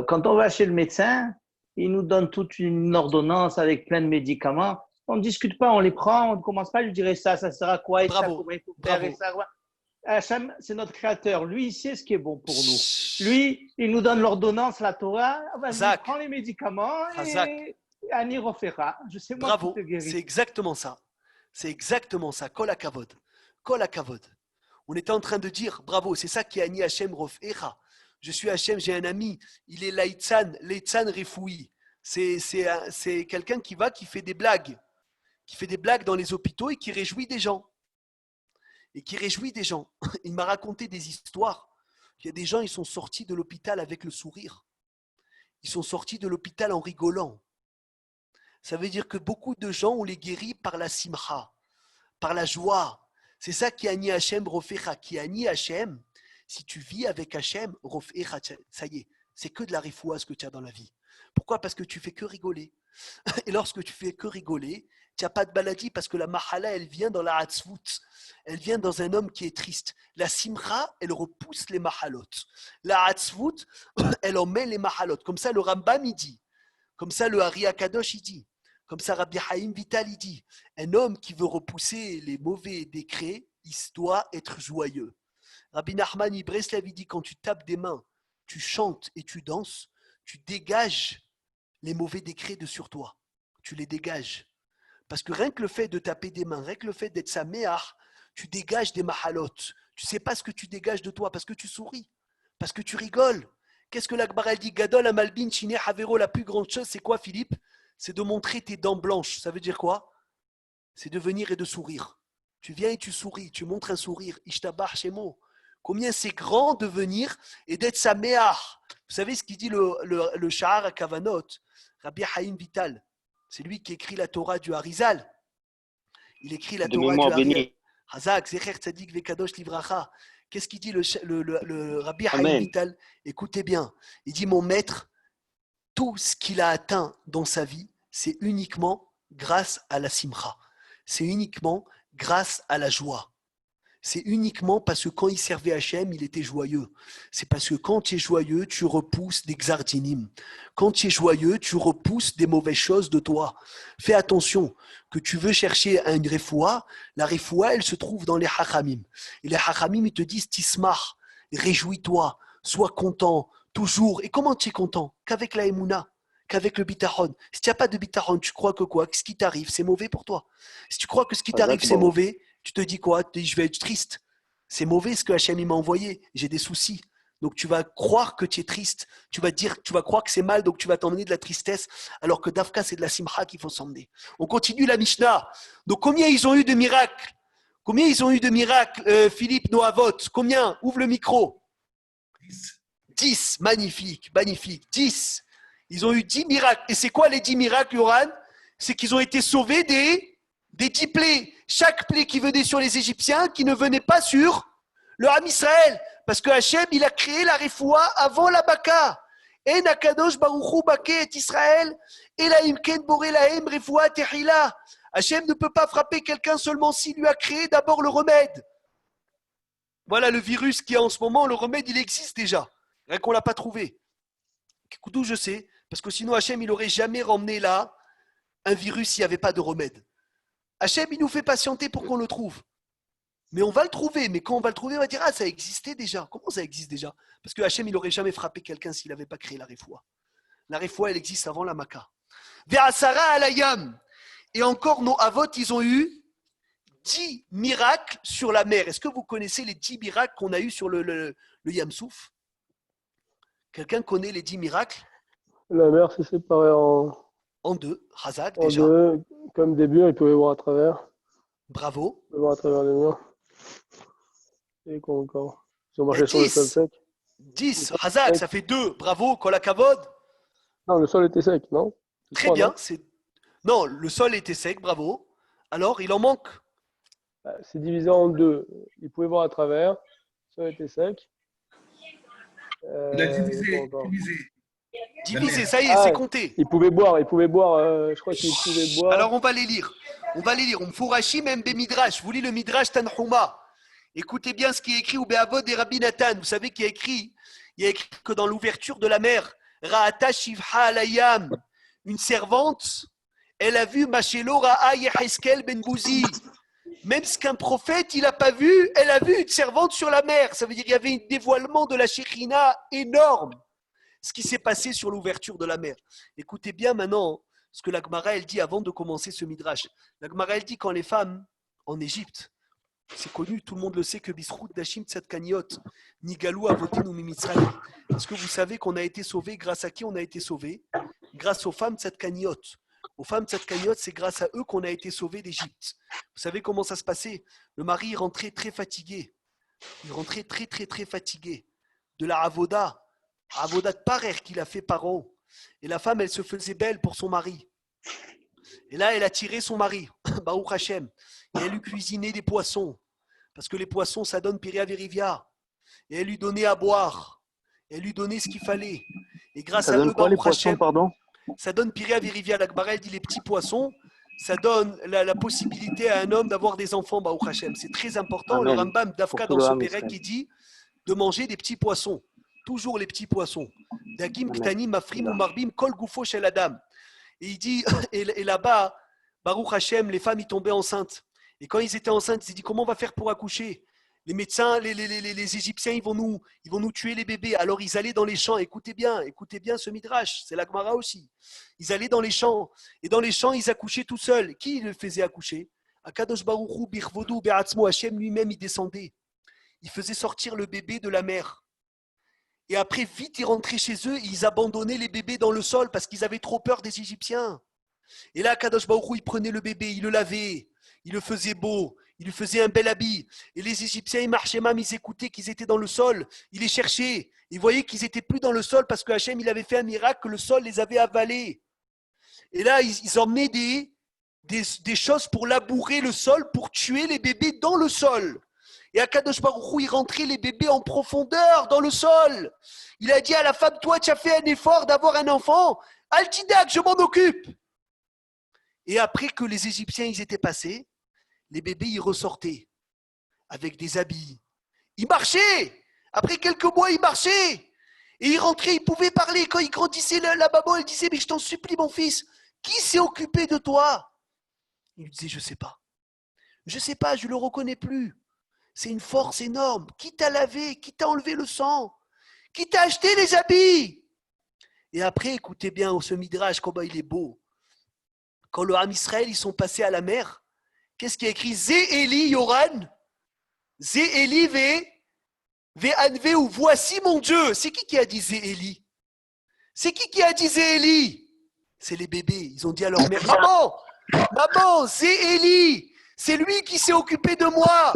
Speaker 3: Quand on va chez le médecin, il nous donne toute une ordonnance avec plein de médicaments. On ne discute pas, on les prend, on ne commence pas à lui dire ça sert à quoi, et
Speaker 1: bravo,
Speaker 3: ça, comment il faut faire, et ça. Hachem, c'est notre créateur. Lui, il sait ce qui est bon pour nous. Lui, il nous donne l'ordonnance, la Torah. Vas-y,
Speaker 1: Hazak.
Speaker 3: prends les médicaments
Speaker 1: Hazak.
Speaker 3: et Annie refera. Je sais moi
Speaker 1: Bravo,
Speaker 3: qui te guérit.
Speaker 1: c'est exactement ça. C'est exactement ça. Kol hakavod. Kol hakavod. On était en train de dire, bravo, c'est ça qui a Ani Hachem Rofecha. Je suis Hachem, j'ai un ami, il est Leitzan Refoui. C'est quelqu'un qui fait des blagues. Qui fait des blagues dans les hôpitaux et qui réjouit des gens. Il m'a raconté des histoires. Il y a des gens, ils sont sortis de l'hôpital avec le sourire. Ils sont sortis de l'hôpital en rigolant. Ça veut dire que beaucoup de gens, on les guérit par la simcha, par la joie. C'est ça qui a Ani Hachem Rofecha. Qui a Ani Hachem, si tu vis avec Hachem, Rofecha, ça y est, c'est que de la rifoua ce que tu as dans la vie. Pourquoi ? Parce que tu fais que rigoler. Et lorsque tu fais que rigoler, tu n'as pas de maladie parce que la mahala, elle vient dans la hatzvout. Elle vient dans un homme qui est triste. La simra, elle repousse les mahalot. La hatzvout, elle emmène les mahalot. Comme ça, le Rambam, il dit. Comme ça, le Hari Akadosh, il dit. Comme ça, Rabbi Haïm Vital, il dit. Un homme qui veut repousser les mauvais décrets, il doit être joyeux. Rabbi Nachman Ibreslev, il dit, quand tu tapes des mains, tu chantes et tu danses, tu dégages les mauvais décrets de sur toi. Tu les dégages. Parce que rien que le fait de taper des mains, rien que le fait d'être saméach, tu dégages des mahalot. Tu ne sais pas ce que tu dégages de toi parce que tu souris, parce que tu rigoles. Qu'est-ce que l'Akbar dit ? Gadol Amalbin Shine Havero, la plus grande chose, c'est quoi, Philippe ? C'est de montrer tes dents blanches. Ça veut dire quoi ? C'est de venir et de sourire. Tu viens et tu souris, tu montres un sourire. Ishtabach Shemo. Combien c'est grand de venir et d'être saméach. Vous savez ce qu'il dit le Shahar à Kavanot, Rabbi Haïm Vital. C'est lui qui écrit la Torah du Harizal. Il écrit la Torah du Harizal. Hazak, Zecher Tzadik Vekadosh Livracha. Qu'est-ce qu'il dit le Rabbi Haïm Vital ? Écoutez bien. Il dit, mon maître, tout ce qu'il a atteint dans sa vie, c'est uniquement grâce à la simcha. C'est uniquement grâce à la joie. C'est uniquement parce que quand il servait Hachem, il était joyeux. C'est parce que quand tu es joyeux, tu repousses des xardinim. Quand tu es joyeux, tu repousses des mauvaises choses de toi. Fais attention, que tu veux chercher une refoua, la refoua, elle se trouve dans les hachamim. Et les hachamim, ils te disent, tismach, réjouis-toi, sois content, toujours. Et comment tu es content ? Qu'avec la émouna, qu'avec le bitachon. Si tu n'as pas de bitachon, tu crois que quoi ? Que ce qui t'arrive, c'est mauvais pour toi. Si tu crois que ce qui t'arrive, c'est mauvais, tu te dis quoi ? Tu te dis, je vais être triste. C'est mauvais ce que Hachem m'a envoyé. J'ai des soucis. Donc tu vas croire que tu es triste. Tu vas croire que c'est mal, donc tu vas t'emmener de la tristesse. Alors que Dafka, c'est de la simcha qu'il faut s'emmener. On continue la Mishnah. Donc combien ils ont eu de miracles ? Combien ils ont eu de miracles, Philippe Noavot ? Combien ? Ouvre le micro. 10. Magnifique, magnifique. 10. Ils ont eu 10 miracles. Et c'est quoi les 10 miracles, Yoran ? C'est qu'ils ont été sauvés des 10 plaies. Chaque plaie qui venait sur les Égyptiens, qui ne venait pas sur le Ham Israël. Parce que Hachem, il a créé la refoua avant la baka. En Akadosh Baruchu Baké et Israël, et la imken boré lahem refoua tehila. Hachem ne peut pas frapper quelqu'un seulement s'il lui a créé d'abord le remède. Voilà le virus qui est en ce moment, le remède, il existe déjà. Rien qu'on ne l'a pas trouvé. D'où je sais, parce que sinon Hachem, il n'aurait jamais ramené là un virus s'il n'y avait pas de remède. Hachem, il nous fait patienter pour qu'on le trouve. Mais on va le trouver. Mais quand on va le trouver, on va dire, ah, ça existait déjà. Comment ça existe déjà ? Parce que Hachem, il n'aurait jamais frappé quelqu'un s'il n'avait pas créé la refoua. La refoua, elle existe avant la Maka. Ve'asara alayam. Et encore, nos avot, ils ont eu 10 miracles sur la mer. Est-ce que vous connaissez les 10 miracles qu'on a eu sur le Yam Souf ? Quelqu'un connaît les 10 miracles ?
Speaker 8: La mer s'est séparée
Speaker 1: en deux. Hazak,
Speaker 8: en
Speaker 1: déjà.
Speaker 8: deux. Comme des murs, ils pouvaient voir à travers.
Speaker 1: Bravo.
Speaker 8: Ils pouvaient voir à travers les murs. Et quoi encore ? Ils ont marché sur le sol sec.
Speaker 1: 10. Hazak, ça fait 2. Bravo. Kolakavod.
Speaker 8: Non, le sol était sec, non ?
Speaker 1: Très bien. Non, le sol était sec, bravo. Alors, il en manque ?
Speaker 8: C'est divisé en deux. Ils pouvaient voir à travers. Le sol était sec.
Speaker 6: Il a divisé.
Speaker 1: Divisé, ça y est, c'est compté.
Speaker 8: Ils pouvaient boire, je crois qu'ils pouvaient boire.
Speaker 1: Alors, on va les lire. On me fourachim même des midrash. Vous lisez le midrash Tanhuma. Écoutez bien ce qui est écrit au Be'avod et Rabbi Nathan. Vous savez qu'il y a écrit que dans l'ouverture de la mer, Ra'ata Shivha Alayam, une servante, elle a vu Machelo Ra'a Yeheskel Ben Bouzi, Même ce qu'un prophète, il n'a pas vu, elle a vu une servante sur la mer. Ça veut dire qu'il y avait un dévoilement de la Shekhina énorme. Ce qui s'est passé sur l'ouverture de la mer. Écoutez bien maintenant ce que la Gemara, elle dit avant de commencer ce midrash. La Gemara, elle dit quand les femmes en Égypte, c'est connu, tout le monde le sait, que Bisrout Dashim Tzadkaniot, Nigalou Avotinu Mimitzrayim. Est-ce que vous savez qu'on a été sauvé? Grâce à qui on a été sauvé? Grâce aux femmes Tzadkaniot. Aux femmes Tzadkaniot, c'est grâce à eux qu'on a été sauvés d'Égypte. Vous savez comment ça se passait? Le mari rentrait très fatigué. Il rentrait très fatigué. De la Avoda de parer qu'il a fait par an. Et la femme, elle se faisait belle pour son mari. Et là, elle a tiré son mari, Baruch Hashem. Et elle lui cuisinait des poissons. Parce que les poissons, ça donne Piria Verivia. Et elle lui donnait à boire. Et elle lui donnait ce qu'il fallait. Et grâce
Speaker 9: Ça
Speaker 1: à
Speaker 9: donne
Speaker 1: eux,
Speaker 9: quoi les
Speaker 1: Baruch
Speaker 9: poissons,
Speaker 1: Hashem,
Speaker 9: pardon?
Speaker 1: ça donne Piria Verivia. La Gemara, elle dit les petits poissons, ça donne la possibilité à un homme d'avoir des enfants, Baruch Hashem. C'est très important.
Speaker 9: Amen.
Speaker 1: Le Rambam Dafka,
Speaker 9: Pour tout
Speaker 1: dans
Speaker 9: le
Speaker 1: son
Speaker 9: Ham
Speaker 1: Pérec,
Speaker 9: Israël.
Speaker 1: il dit de manger des petits poissons. Toujours les petits poissons. Dagim,
Speaker 9: Amen.
Speaker 1: Ktanim, Mafrim ou
Speaker 9: Amen.
Speaker 1: Marbim, Kol Goufo Shel Adam. Et il dit, et là-bas, Baruch Hashem, les femmes, ils tombaient enceintes. Et quand ils étaient enceintes, ils se dit comment on va faire pour accoucher? Les médecins, les Égyptiens, ils vont nous tuer les bébés. Alors ils allaient dans les champs. Écoutez bien ce midrash. C'est la Gemara aussi. Ils allaient dans les champs. Et dans les champs, ils accouchaient tout seuls. Qui le faisait accoucher? Akadosh Baruch Hu, Birvodu, Be'atzmo, Hashem lui-même, il descendait. Il faisait sortir le bébé de la mer. Et après, vite, ils rentraient chez eux et ils abandonnaient les bébés dans le sol parce qu'ils avaient trop peur des Égyptiens. Et là, Kadosh Baruch Hu, il prenait le bébé, il le lavait, il le faisait beau, il lui faisait un bel habit. Et les Égyptiens, ils marchaient même, ils écoutaient qu'ils étaient dans le sol, ils les cherchaient. Ils voyaient qu'ils n'étaient plus dans le sol parce que Hachem, il avait fait un miracle, que le sol les avait avalés. Et là, ils emmenaient des choses pour labourer le sol, pour tuer les bébés dans le sol. Et Akadosh Baruch Hu, il rentrait les bébés en profondeur dans le sol. Il a dit à la femme, toi, tu as fait un effort d'avoir un enfant. Altidak, je m'en occupe. Et après que les Égyptiens ils étaient passés, les bébés ils ressortaient avec des habits. Ils marchaient. Après quelques mois, ils marchaient. Et ils rentraient, ils pouvaient parler. Quand ils grandissaient, la maman, elle disait, mais je t'en supplie, mon fils, qui s'est occupé de toi? Il lui disait, je ne sais pas. Je ne sais pas, je ne le reconnais plus. C'est une force énorme. Qui t'a lavé? Qui t'a enlevé le sang? Qui t'a acheté les habits? Et après, écoutez bien ce midrash, comment il est beau. Quand le Ham Israël, ils sont passés à la mer, qu'est-ce qui est écrit? Zé Eli Yoran, Zé Eli ve Anve, ou voici mon Dieu. C'est qui a dit Zé Eli? C'est qui a dit Zé Eli? C'est les bébés. Ils ont dit à leur mère, maman, Zé Eli. C'est lui qui s'est occupé de moi.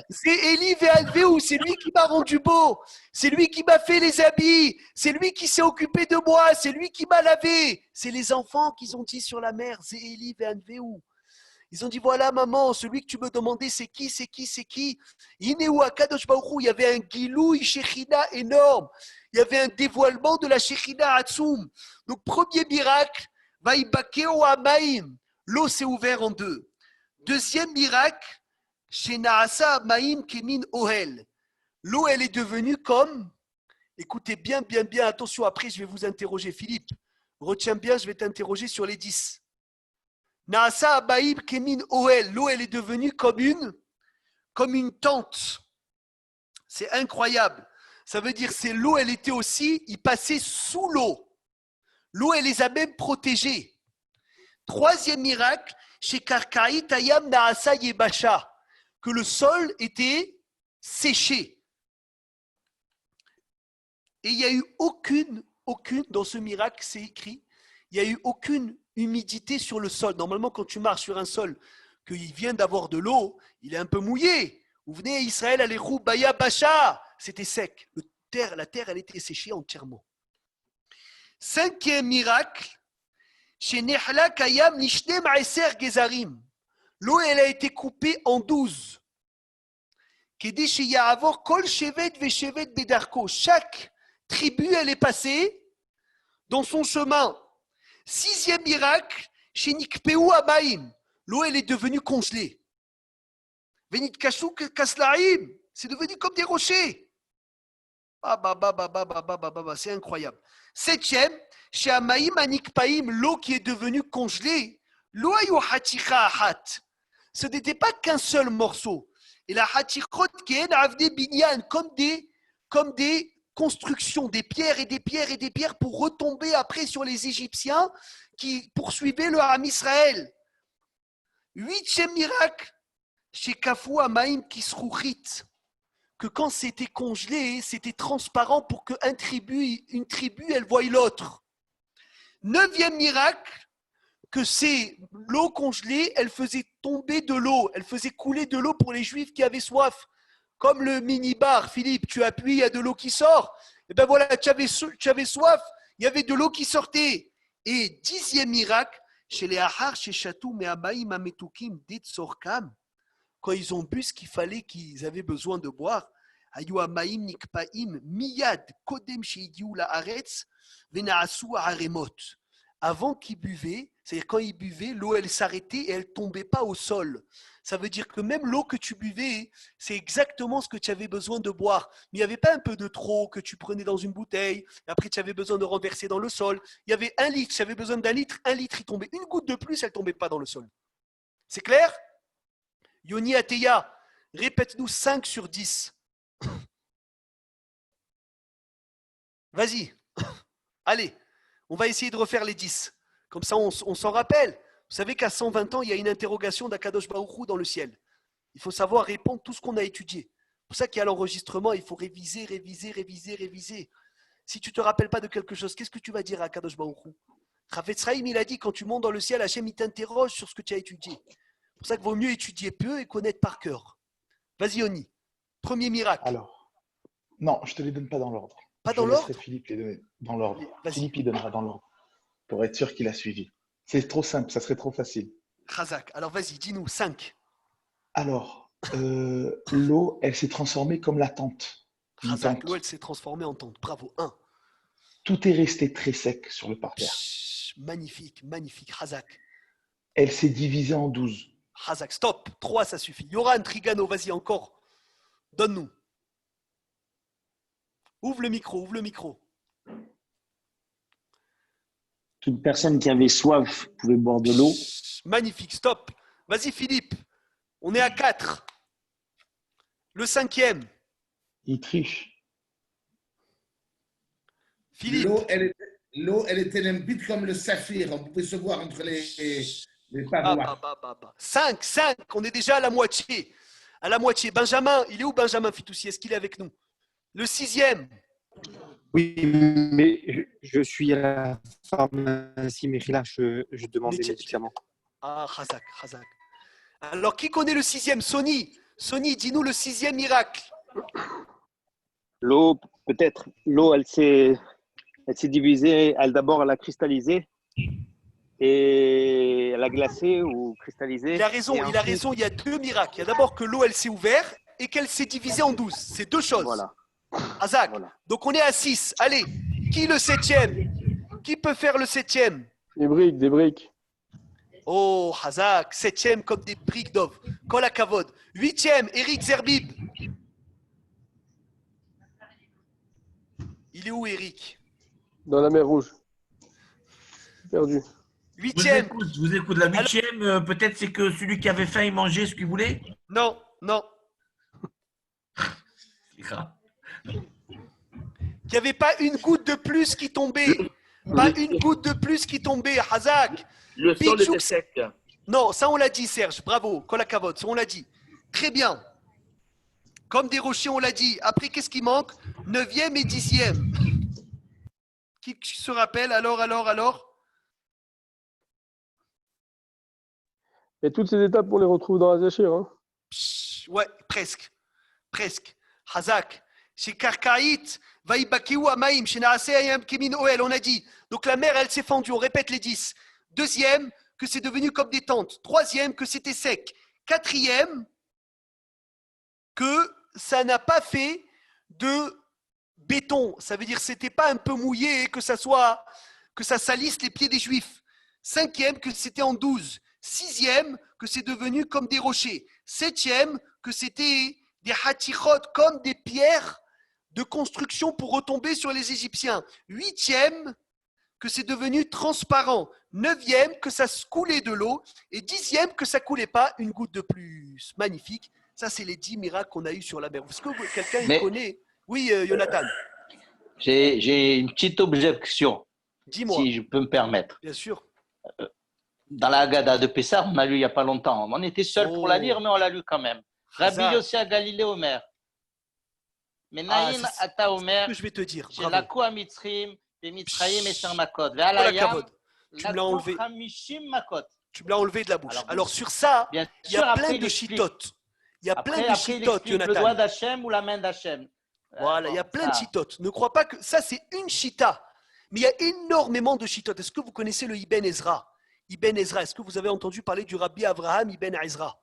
Speaker 1: C'est Eli Ve'alveu, c'est lui qui m'a rendu beau. C'est lui qui m'a fait les habits. C'est lui qui s'est occupé de moi. C'est lui qui m'a lavé. C'est les enfants qui ont dit sur la mer, c'est Eli Ve'alveu. Ils ont dit, voilà maman, celui que tu me demandais, c'est qui? Ineu Akadosh Baruch Hu, il y avait un gilouï Shechina énorme. Il y avait un dévoilement de la Shechina Hatsoum. Donc, premier miracle, Vaïbakeo Amaim. L'eau s'est ouverte en deux. Deuxième miracle, chez Naasa Maïm Kemin Ohel. L'eau, elle est devenue comme, écoutez bien, attention, après je vais vous interroger, Philippe. Retiens bien, je vais t'interroger sur les 10. Naasa Maïm Kemin Ohel. L'eau, elle est devenue comme une tente. C'est incroyable. Ça veut dire, c'est l'eau, elle était aussi, ils passaient sous l'eau. L'eau, elle les a même protégés. Troisième miracle, chez Karkaït Ayam Naasa Yebasha, que le sol était séché. Et il n'y a eu aucune, dans ce miracle, c'est écrit, il n'y a eu aucune humidité sur le sol. Normalement, quand tu marches sur un sol, qu'il vient d'avoir de l'eau, il est un peu mouillé. Vous venez à Israël, à l'Echou, Baya Basha, c'était sec. La terre, elle était séchée entièrement. Cinquième miracle, chez Nehla Kayam Nishne Maeser Gezarim. L'eau, elle a été coupée en 12. Chaque tribu, elle est passée dans son chemin. Sixième miracle, chez Nikpeu Amaim. L'eau, elle est devenue congelée. Venit Kashou Kaslaim. C'est devenu comme des rochers. C'est incroyable. Septième, chez Amaim Anikpaim, l'eau qui est devenue congelée. L'eau ayu haticha ahat. ce n'était pas qu'un seul morceau. Et la Hatichot Ken Avne Binyan, comme des constructions, des pierres et des pierres et des pierres pour retomber après sur les Égyptiens qui poursuivaient le Ham Israël. 8e miracle, chez Kafou Amaim Kisruchit, que quand c'était congelé, c'était transparent pour qu'une tribu, elle voie l'autre. 9e miracle, que c'est l'eau congelée, elle faisait tomber de l'eau, elle faisait couler de l'eau pour les Juifs qui avaient soif. Comme le mini-bar, Philippe, tu appuies, il y a de l'eau qui sort. Et ben voilà, tu avais soif, il y avait de l'eau qui sortait. Et 10e miracle, chez les Ahar, chez Chatou, mais Amaïm, Ametukim, Dit Sorkam, quand ils ont bu ce qu'il fallait, qu'ils avaient besoin de boire, Ayu Amaïm, Nikpaim, Miyad, Kodem, Sheidiou, la Haaretz, Venaasu, Aremot. Avant qu'ils buvaient, c'est-à-dire quand ils buvaient, l'eau elle s'arrêtait et elle ne tombait pas au sol. Ça veut dire que même l'eau que tu buvais, c'est exactement ce que tu avais besoin de boire. Mais il n'y avait pas un peu de trop que tu prenais dans une bouteille, et après tu avais besoin de renverser dans le sol. Il y avait 1 litre, tu avais besoin d'1 litre, 1 litre il tombait. Une goutte de plus, elle ne tombait pas dans le sol. C'est clair? Yoni Ateya, répète-nous 5 sur 10. Vas-y, allez. On va essayer de refaire les 10. Comme ça, on s'en rappelle. Vous savez qu'à 120 ans, il y a une interrogation d'Akadosh Baruch Hu dans le ciel. Il faut savoir répondre tout ce qu'on a étudié. C'est pour ça qu'il y a l'enregistrement, il faut réviser. Si tu ne te rappelles pas de quelque chose, qu'est-ce que tu vas dire à Akadosh Baruch Hu? Chavetz Chaim, il a dit, quand tu montes dans le ciel, Hachem, il t'interroge sur ce que tu as étudié. C'est pour ça qu'il vaut mieux étudier peu et connaître par cœur. Vas-y, Oni. Premier miracle.
Speaker 7: Alors, non, je ne te les donne pas dans l'ordre.
Speaker 1: Pas dans l'ordre?
Speaker 7: Je laisserai Philippe les donner dans l'ordre.
Speaker 1: Vas-y.
Speaker 7: Philippe, il donnera dans l'ordre pour être sûr qu'il a suivi. C'est trop simple, ça serait trop facile.
Speaker 1: Razak. Alors vas-y, dis-nous, 5.
Speaker 7: Alors, l'eau, elle s'est transformée comme la tente. Une
Speaker 1: Razak,
Speaker 7: tente.
Speaker 1: l'eau, elle s'est transformée en tente. Bravo. 1.
Speaker 7: Tout est resté très sec sur le parterre.
Speaker 1: Magnifique. Razak.
Speaker 7: Elle s'est divisée en 12.
Speaker 1: Razak, stop. 3, ça suffit. Yoran, Trigano, vas-y, encore. Donne-nous. Ouvre le micro.
Speaker 2: Toute personne qui avait soif pouvait boire de l'eau.
Speaker 1: Magnifique, stop. Vas-y, Philippe. On est à 4. Le 5e.
Speaker 7: Il triche.
Speaker 1: Philippe.
Speaker 6: L'eau, elle était limpide comme le saphir. On pouvait se voir entre les parois.
Speaker 1: 5. On est déjà à la moitié. Benjamin, il est où Benjamin Fitoussi? Est-ce qu'il est avec nous? Le 6e.
Speaker 9: Oui, mais je suis à la pharmacie, mais là, je demande des médicaments.
Speaker 1: Ah, Razak. Alors, qui connaît le 6e? Sony, dis-nous le 6e miracle.
Speaker 9: L'eau, peut-être. L'eau, elle s'est divisée. D'abord, elle a cristallisé. Et elle a glacé ou cristallisé.
Speaker 1: Il a raison. Il y a 2 miracles. Il y a d'abord que l'eau, elle s'est ouverte et qu'elle s'est divisée en 12. C'est 2 choses.
Speaker 9: Voilà.
Speaker 1: Razak.
Speaker 9: Voilà.
Speaker 1: Donc, on est à 6. Allez, qui le 7e? Qui peut faire le 7e?
Speaker 8: Des briques.
Speaker 1: Oh, Hazak, 7e comme des briques d'ov. Kol Kavod. 8e, Eric Zerbib. Il est où, Eric?
Speaker 8: Dans la mer Rouge. Perdu.
Speaker 1: 8e.
Speaker 5: Je vous écoute. La 8e, peut-être c'est que celui qui avait faim, il mangeait ce qu'il voulait.
Speaker 1: Non.
Speaker 5: C'est grave.
Speaker 1: Il n'y avait pas une goutte de plus qui tombait. Hazak.
Speaker 4: Le sol
Speaker 1: Pichouk,
Speaker 4: était sec.
Speaker 1: Non, ça on l'a dit, Serge. Bravo. Kol Kavod, ça on l'a dit. Très bien. Comme des rochers, on l'a dit. Après, qu'est-ce qui manque? 9e et 10e. Qui se rappelle? Alors
Speaker 8: Et toutes ces étapes, on les retrouve dans Azachir. Hein.
Speaker 1: Ouais, presque. Hazak. Chez Karkaït, Vaïbakéou Amaïm, chez Naasé Ayam Kemin Oel, on a dit. Donc la mer, elle s'est fendue, on répète les 10. 2e, que c'est devenu comme des tentes. 3e, que c'était sec. 4e, que ça n'a pas fait de béton. Ça veut dire que c'était pas un peu mouillé et que ça salisse les pieds des Juifs. 5e, que c'était en 12. 6e, que c'est devenu comme des rochers. 7e, que c'était des hatichot, comme des pierres de construction pour retomber sur les Égyptiens. 8e, que c'est devenu transparent. 9e, que ça se coulait de l'eau. Et 10e, que ça coulait pas une goutte de plus. Magnifique. Ça, c'est les 10 miracles qu'on a eus sur la mer. Est-ce que quelqu'un
Speaker 3: Mais-
Speaker 1: connaît? Oui, Jonathan,
Speaker 3: J'ai une petite objection,
Speaker 1: dis-moi.
Speaker 3: si je peux me permettre.
Speaker 1: Bien sûr.
Speaker 3: Dans la Haggadah de Pessah, on l'a lu il n'y a pas longtemps. On était seuls pour la lire, mais on l'a lu quand même. Rabbi
Speaker 1: Hazak.
Speaker 3: Yossi à Galilée Omer. Menaïn
Speaker 1: c'est
Speaker 3: ata
Speaker 1: ce
Speaker 3: Omer,
Speaker 1: que je vais te dire.
Speaker 3: chez
Speaker 1: Bravo.
Speaker 3: Lakou Amitzrim, Bemitzrayim et Makot.
Speaker 1: Voilà,
Speaker 3: Ve'alayam,
Speaker 1: Kavod. Tu me l'as enlevé.
Speaker 3: Lakou Hamishim Makot.
Speaker 1: Tu me l'as enlevé de la bouche.
Speaker 3: Alors,
Speaker 1: Alors sur ça,
Speaker 3: Bien
Speaker 1: il y
Speaker 3: sûr,
Speaker 1: a
Speaker 3: après,
Speaker 1: plein
Speaker 3: il
Speaker 1: de
Speaker 3: explique.
Speaker 1: chitotes. Il y a plein de
Speaker 3: Après, il
Speaker 1: chitotes,
Speaker 3: explique le doigt
Speaker 1: Jonathan.
Speaker 3: d'Hachem ou la main d'Hachem.
Speaker 1: Voilà, il y a
Speaker 3: Bon,
Speaker 1: plein de
Speaker 3: ça.
Speaker 1: chitotes. Ne crois pas que ça, c'est une chita. Mais il y a énormément de chitotes. Est-ce que vous connaissez le Ibn Ezra? Ibn Ezra, est-ce que vous avez entendu parler du Rabbi Avraham Ibn Ezra?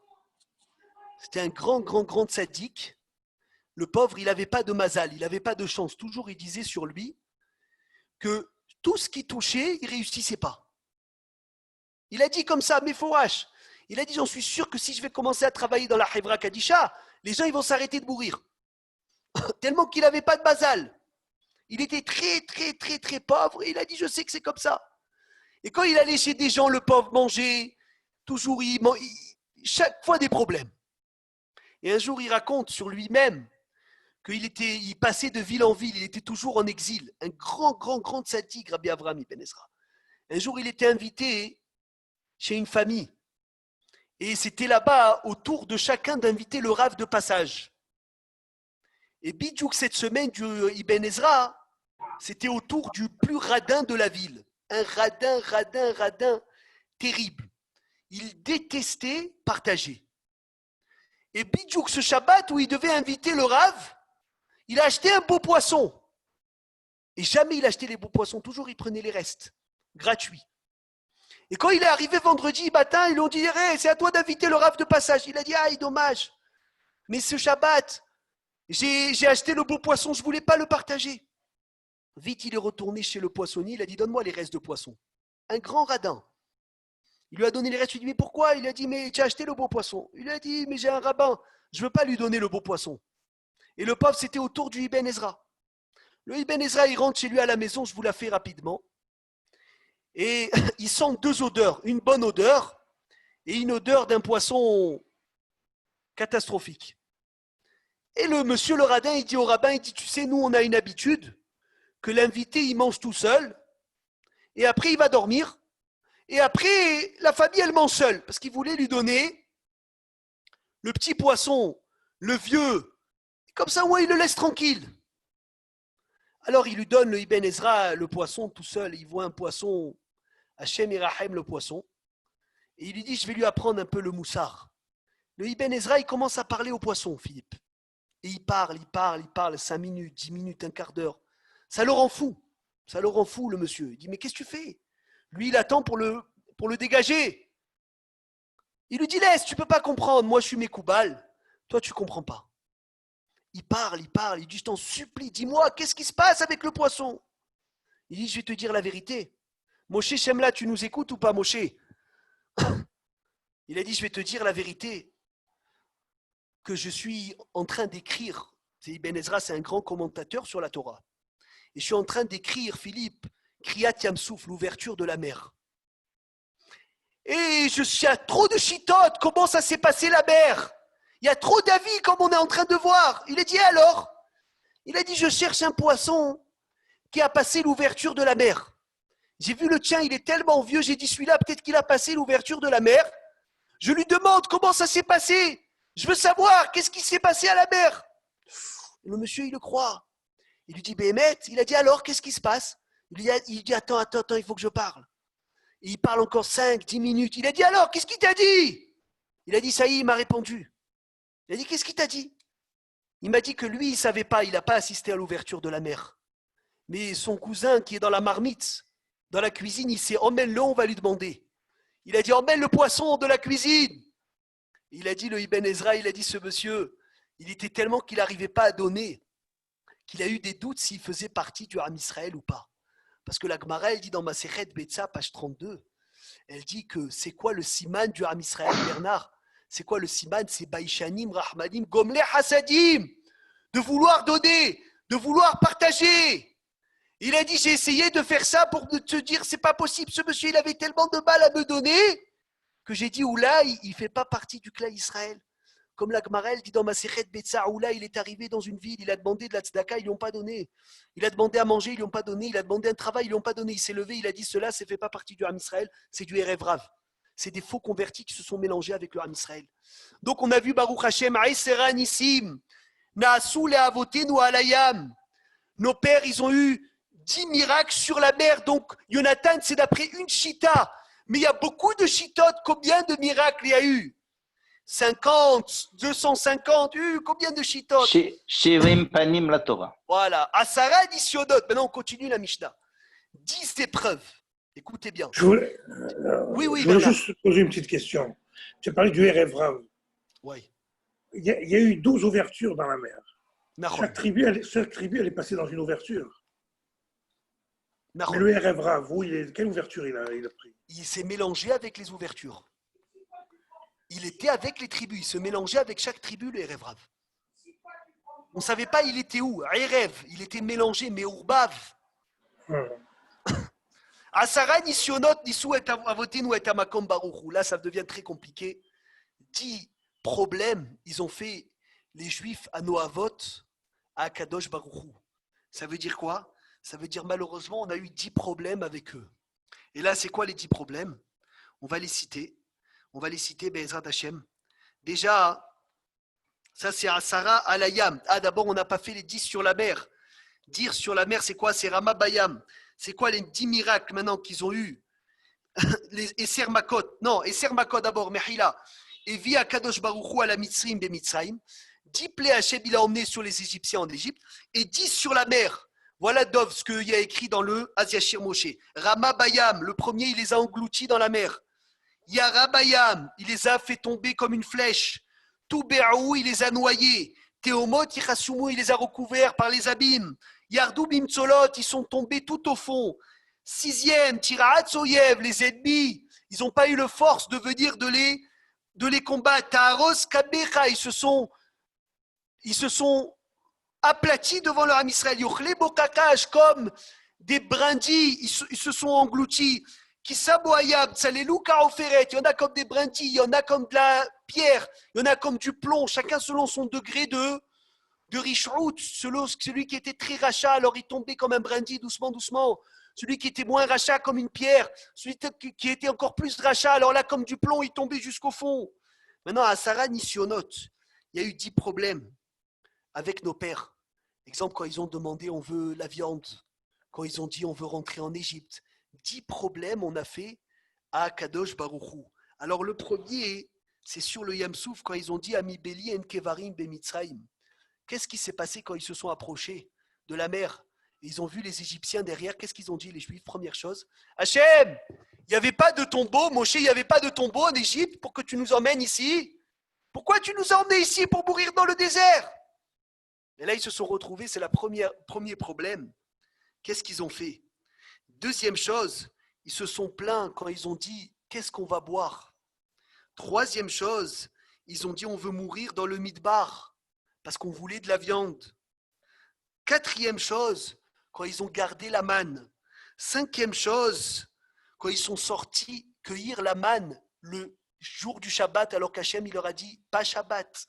Speaker 1: C'était un grand tzaddik. Le pauvre, il n'avait pas de mazal, il n'avait pas de chance. Toujours, il disait sur lui que tout ce qui touchait, il ne réussissait pas. Il a dit comme ça, mais Fourash. Il a dit, j'en suis sûr que si je vais commencer à travailler dans la Hevra Kadisha, les gens ils vont s'arrêter de mourir. Tellement qu'il n'avait pas de basal. Il était très pauvre et il a dit, je sais que c'est comme ça. Et quand il allait chez des gens, le pauvre mangeait, toujours chaque fois des problèmes. Et un jour, il raconte sur lui-même qu'il passait de ville en ville, il était toujours en exil. Un grand tzaddik, Rabbi Avraham Ibn Ezra. Un jour, il était invité chez une famille. Et c'était là-bas, autour de chacun, d'inviter le rave de passage. Et Bidjouk, cette semaine du Ibn Ezra, c'était autour du plus radin de la ville. Un radin terrible. Il détestait partager. Et Bidjouk, ce Shabbat où il devait inviter le rave, il a acheté un beau poisson. Et jamais il achetait les beaux poissons, toujours il prenait les restes, gratuits. Et quand il est arrivé vendredi matin, ils lui ont dit, hey, c'est à toi d'inviter le rave de passage. Il a dit, aïe, dommage. Mais ce Shabbat, j'ai acheté le beau poisson, je ne voulais pas le partager. Vite, il est retourné chez le poissonnier, il a dit, donne-moi les restes de poisson. Un grand radin. Il lui a donné les restes, il lui a dit, mais pourquoi? Il a dit, mais tu as acheté le beau poisson. Il lui a dit, mais j'ai un rabbin, je ne veux pas lui donner le beau poisson. Et le pauvre, c'était autour du Ibn Ezra. Le Ibn Ezra, il rentre chez lui à la maison, je vous la fais rapidement. Et il sent deux odeurs, une bonne odeur et une odeur d'un poisson catastrophique. Et le monsieur le radin, il dit au rabbin, il dit, tu sais, nous, on a une habitude que l'invité, il mange tout seul et après, il va dormir. Et après, la famille, elle mange seule parce qu'il voulait lui donner le petit poisson, le vieux. Comme ça, ouais, il le laisse tranquille. Alors, il lui donne le Ibn Ezra, le poisson tout seul. Il voit un poisson, Hachem Irahem, le poisson. Et il lui dit, je vais lui apprendre un peu le moussard. Le Ibn Ezra, il commence à parler au poisson, Philippe. Et il parle 5 minutes, 10 minutes, un quart d'heure. Ça le rend fou. Ça le rend fou, le monsieur. Il dit, mais qu'est-ce que tu fais? Lui, il attend pour le dégager. Il lui dit, laisse, tu ne peux pas comprendre. Moi, je suis Mekoubal. Toi, tu ne comprends pas. Il parle. Il dit, je t'en supplie, dis-moi, qu'est-ce qui se passe avec le poisson? Il dit, je vais te dire la vérité. Moshe Shemla, tu nous écoutes ou pas, Moshe? Il a dit, je vais te dire la vérité, que je suis en train d'écrire. Ibn Ezra, c'est un grand commentateur sur la Torah. Et je suis en train d'écrire, Philippe, Kriyat Yamsouf, l'ouverture de la mer. Et il y a trop de chitotes, comment ça s'est passé la mer? Il y a trop d'avis comme on est en train de voir. Il a dit alors? Il a dit, je cherche un poisson qui a passé l'ouverture de la mer. J'ai vu le tien, il est tellement vieux, j'ai dit celui-là, peut-être qu'il a passé l'ouverture de la mer. Je lui demande comment ça s'est passé. Je veux savoir, qu'est-ce qui s'est passé à la mer? Et le monsieur, il le croit. Il lui dit, Béhémet, il a dit alors, qu'est-ce qui se passe? Il dit, attends, il faut que je parle. Et il parle encore 5, 10 minutes. Il a dit alors, qu'est-ce qu'il t'a dit? Il a dit, ça y est, il m'a répondu. Il a dit, qu'est-ce qu'il t'a dit? Il m'a dit que lui, il ne savait pas, il n'a pas assisté à l'ouverture de la mer. Mais son cousin qui est dans la marmite, dans la cuisine, il sait, emmène-le, on va lui demander. Il a dit, emmène le poisson de la cuisine. Il a dit, le Ibn Ezra, il a dit, ce monsieur, il était tellement qu'il n'arrivait pas à donner, qu'il a eu des doutes s'il faisait partie du Ham Israël ou pas. Parce que la Gemara, elle dit dans Masechet Betsa, page 32, elle dit que c'est quoi le siman du Ham Israël, Bernard? C'est quoi le siman? C'est Baïchanim, Rahmanim, Gomle Hasadim. De vouloir donner, de vouloir partager. Il a dit, j'ai essayé de faire ça pour te dire, c'est pas possible, ce monsieur, il avait tellement de mal à me donner, que j'ai dit, Oula, il ne fait pas partie du clan Israël. Comme la Gemara dit dans Masechet Betsa, Oula, il est arrivé dans une ville, il a demandé de la tzedaka, ils ne lui ont pas donné. Il a demandé à manger, ils ne lui ont pas donné. Il a demandé un travail, ils ne lui ont pas donné. Il s'est levé, il a dit, cela, ça ne fait pas partie du Ham Israël, c'est du Erev Rav. C'est des faux convertis qui se sont mélangés avec le Ham Israël. Donc on a vu Baruch Hashem, Aïsera Nissim, Naasu Le'avotenu Alayam. Nos pères, ils ont eu 10 miracles sur la mer. Donc, Jonathan, c'est d'après une chita. Mais il y a beaucoup de chitotes. Combien de miracles il y a eu? 50, 250, combien de chitotes?
Speaker 3: Shivim Panim la Torah.
Speaker 1: Voilà. Asara Nisyonot. Maintenant, on continue la Mishnah. 10 épreuves. Écoutez bien.
Speaker 10: Je voulais,
Speaker 1: Oui,
Speaker 10: je voulais
Speaker 1: Bernard.
Speaker 10: juste poser une petite question. Tu as parlé du Erev Rav.
Speaker 1: Oui.
Speaker 10: Il y a eu 12 ouvertures dans la mer.
Speaker 1: Nahon.
Speaker 10: Chaque tribu, elle est passée dans une ouverture.
Speaker 1: Nahon.
Speaker 10: Mais le Erev Rav, quelle ouverture il a pris?
Speaker 1: Il s'est mélangé avec les ouvertures. Il était avec les tribus. Il se mélangeait avec chaque tribu, le Erev Rav. On ne savait pas il était où. Erev, il était mélangé, mais Urbav. Asara Nisyonot Nisu et Avotenu et Amakom Baruchu. Là, ça devient très compliqué. 10 problèmes, ils ont fait les Juifs à Noavot, à Kadosh Baruchu. Ça veut dire quoi? Ça veut dire malheureusement, on a eu 10 problèmes avec eux. Et là, c'est quoi les 10 problèmes? On va les citer. Be'ezrat Hashem. Déjà, ça c'est Asara Alayam. Ah, d'abord, on n'a pas fait les 10 sur la mer. Dire sur la mer, c'est quoi? C'est Rama Bayam. C'est quoi les 10 miracles maintenant qu'ils ont eu? Les Esser Makot. Non, Esser Makot d'abord, Mehila. Et via Kadosh Baruchu à la Mitzrim be Mitzrayim. 10 plaies Hachem, il a emmené sur les Égyptiens en Égypte. Et 10 sur la mer. Voilà Dov, ce qu'il y a écrit dans le Asiashir Moshe. Rama Bayam, le premier, il les a engloutis dans la mer. Yara Bayam, il les a fait tomber comme une flèche. Toube'aou, il les a noyés. Théomot, Yichasumou, il les a recouverts par les abîmes. Yardou Bimtsolot, ils sont tombés tout au fond. 6e, Tiraat Soyev, les ennemis, ils n'ont pas eu la force de venir de les combattre. Taharos Kabecha, ils se sont aplatis devant leur âme Israël. Yochle Bokakash, comme des brindilles, ils se sont engloutis. Kisaboayab, Tsalelou Kaoferet, il y en a comme des brindilles, il y en a comme de la pierre, il y en a comme du plomb, chacun selon son degré de Rishrout. Celui qui était très rachat, alors il tombait comme un brindille, doucement, doucement. Celui qui était moins rachat, comme une pierre. Celui qui était encore plus rachat, alors là, comme du plomb, il tombait jusqu'au fond. Maintenant, à Sarah Nisyonot, il y a eu 10 problèmes avec nos pères. Exemple, quand ils ont demandé on veut la viande, quand ils ont dit on veut rentrer en Égypte. 10 problèmes on a fait à Kadosh Baruchu. Alors le premier, c'est sur le Yamsouf, quand ils ont dit Ami Beli en Kevarim be Mitzrayim. Qu'est-ce qui s'est passé quand ils se sont approchés de la mer? Ils ont vu les Égyptiens derrière. Qu'est-ce qu'ils ont dit, les Juifs? Première chose, Hachem, il n'y avait pas de tombeau, Moshe, il n'y avait pas de tombeau en Égypte pour que tu nous emmènes ici. Pourquoi tu nous as emmenés ici pour mourir dans le désert? Et là, ils se sont retrouvés, c'est le premier problème. Qu'est-ce qu'ils ont fait? Deuxième chose, ils se sont plaints quand ils ont dit qu'est-ce qu'on va boire? Troisième chose, ils ont dit on veut mourir dans le midbar parce qu'on voulait de la viande. Quatrième chose, quand ils ont gardé la manne. Cinquième chose, quand ils sont sortis cueillir la manne le jour du Shabbat alors qu'Hachem il leur a dit pas Shabbat.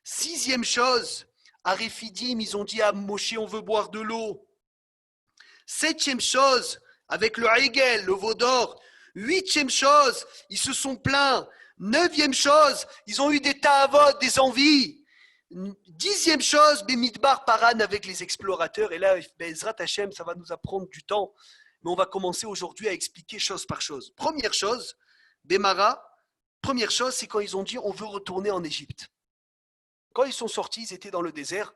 Speaker 1: Sixième chose, à Rephidim, ils ont dit à Moshe on veut boire de l'eau. Septième chose, avec le Hegel, le veau d'or. Huitième chose, ils se sont plaints. Neuvième chose, ils ont eu des ta'avot, des envies. 10e chose, Bemidbar Paran avec les explorateurs. Et là, Bezrat Hashem, ça va nous apprendre du temps. Mais on va commencer aujourd'hui à expliquer chose par chose. Première chose, Bemara, première chose, c'est quand ils ont dit on veut retourner en Égypte. Quand ils sont sortis, ils étaient dans le désert.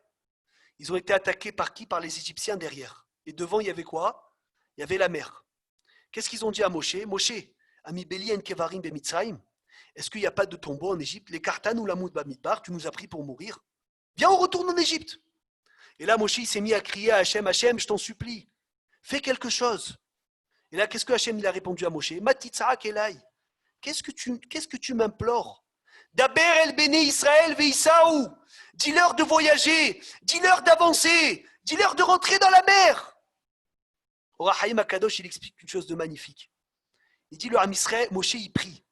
Speaker 1: Ils ont été attaqués par qui? Par les Égyptiens derrière. Et devant, il y avait quoi? Il y avait la mer. Qu'est-ce qu'ils ont dit à Moshe? Moshe, Ami Beli en Kevarim be Mitzrayim, est-ce qu'il n'y a pas de tombeau en Égypte? Les Kartan ou la Moud Bamidbar, tu nous as pris pour mourir. Viens, on retourne en Égypte. Et là, Moshe il s'est mis à crier à Hachem, Hachem, je t'en supplie, fais quelque chose. Et là, qu'est-ce que Hachem il a répondu à Moshe? Matitzaak Elai, qu'est-ce que tu m'implores? Daber el Béné Israël veïsaou, dis-leur de voyager, dis-leur d'avancer, dis-leur de rentrer dans la mer. Ora Haïm Akadosh, il explique une chose de magnifique. Il dit le Ham Israël, Moshe, il prie.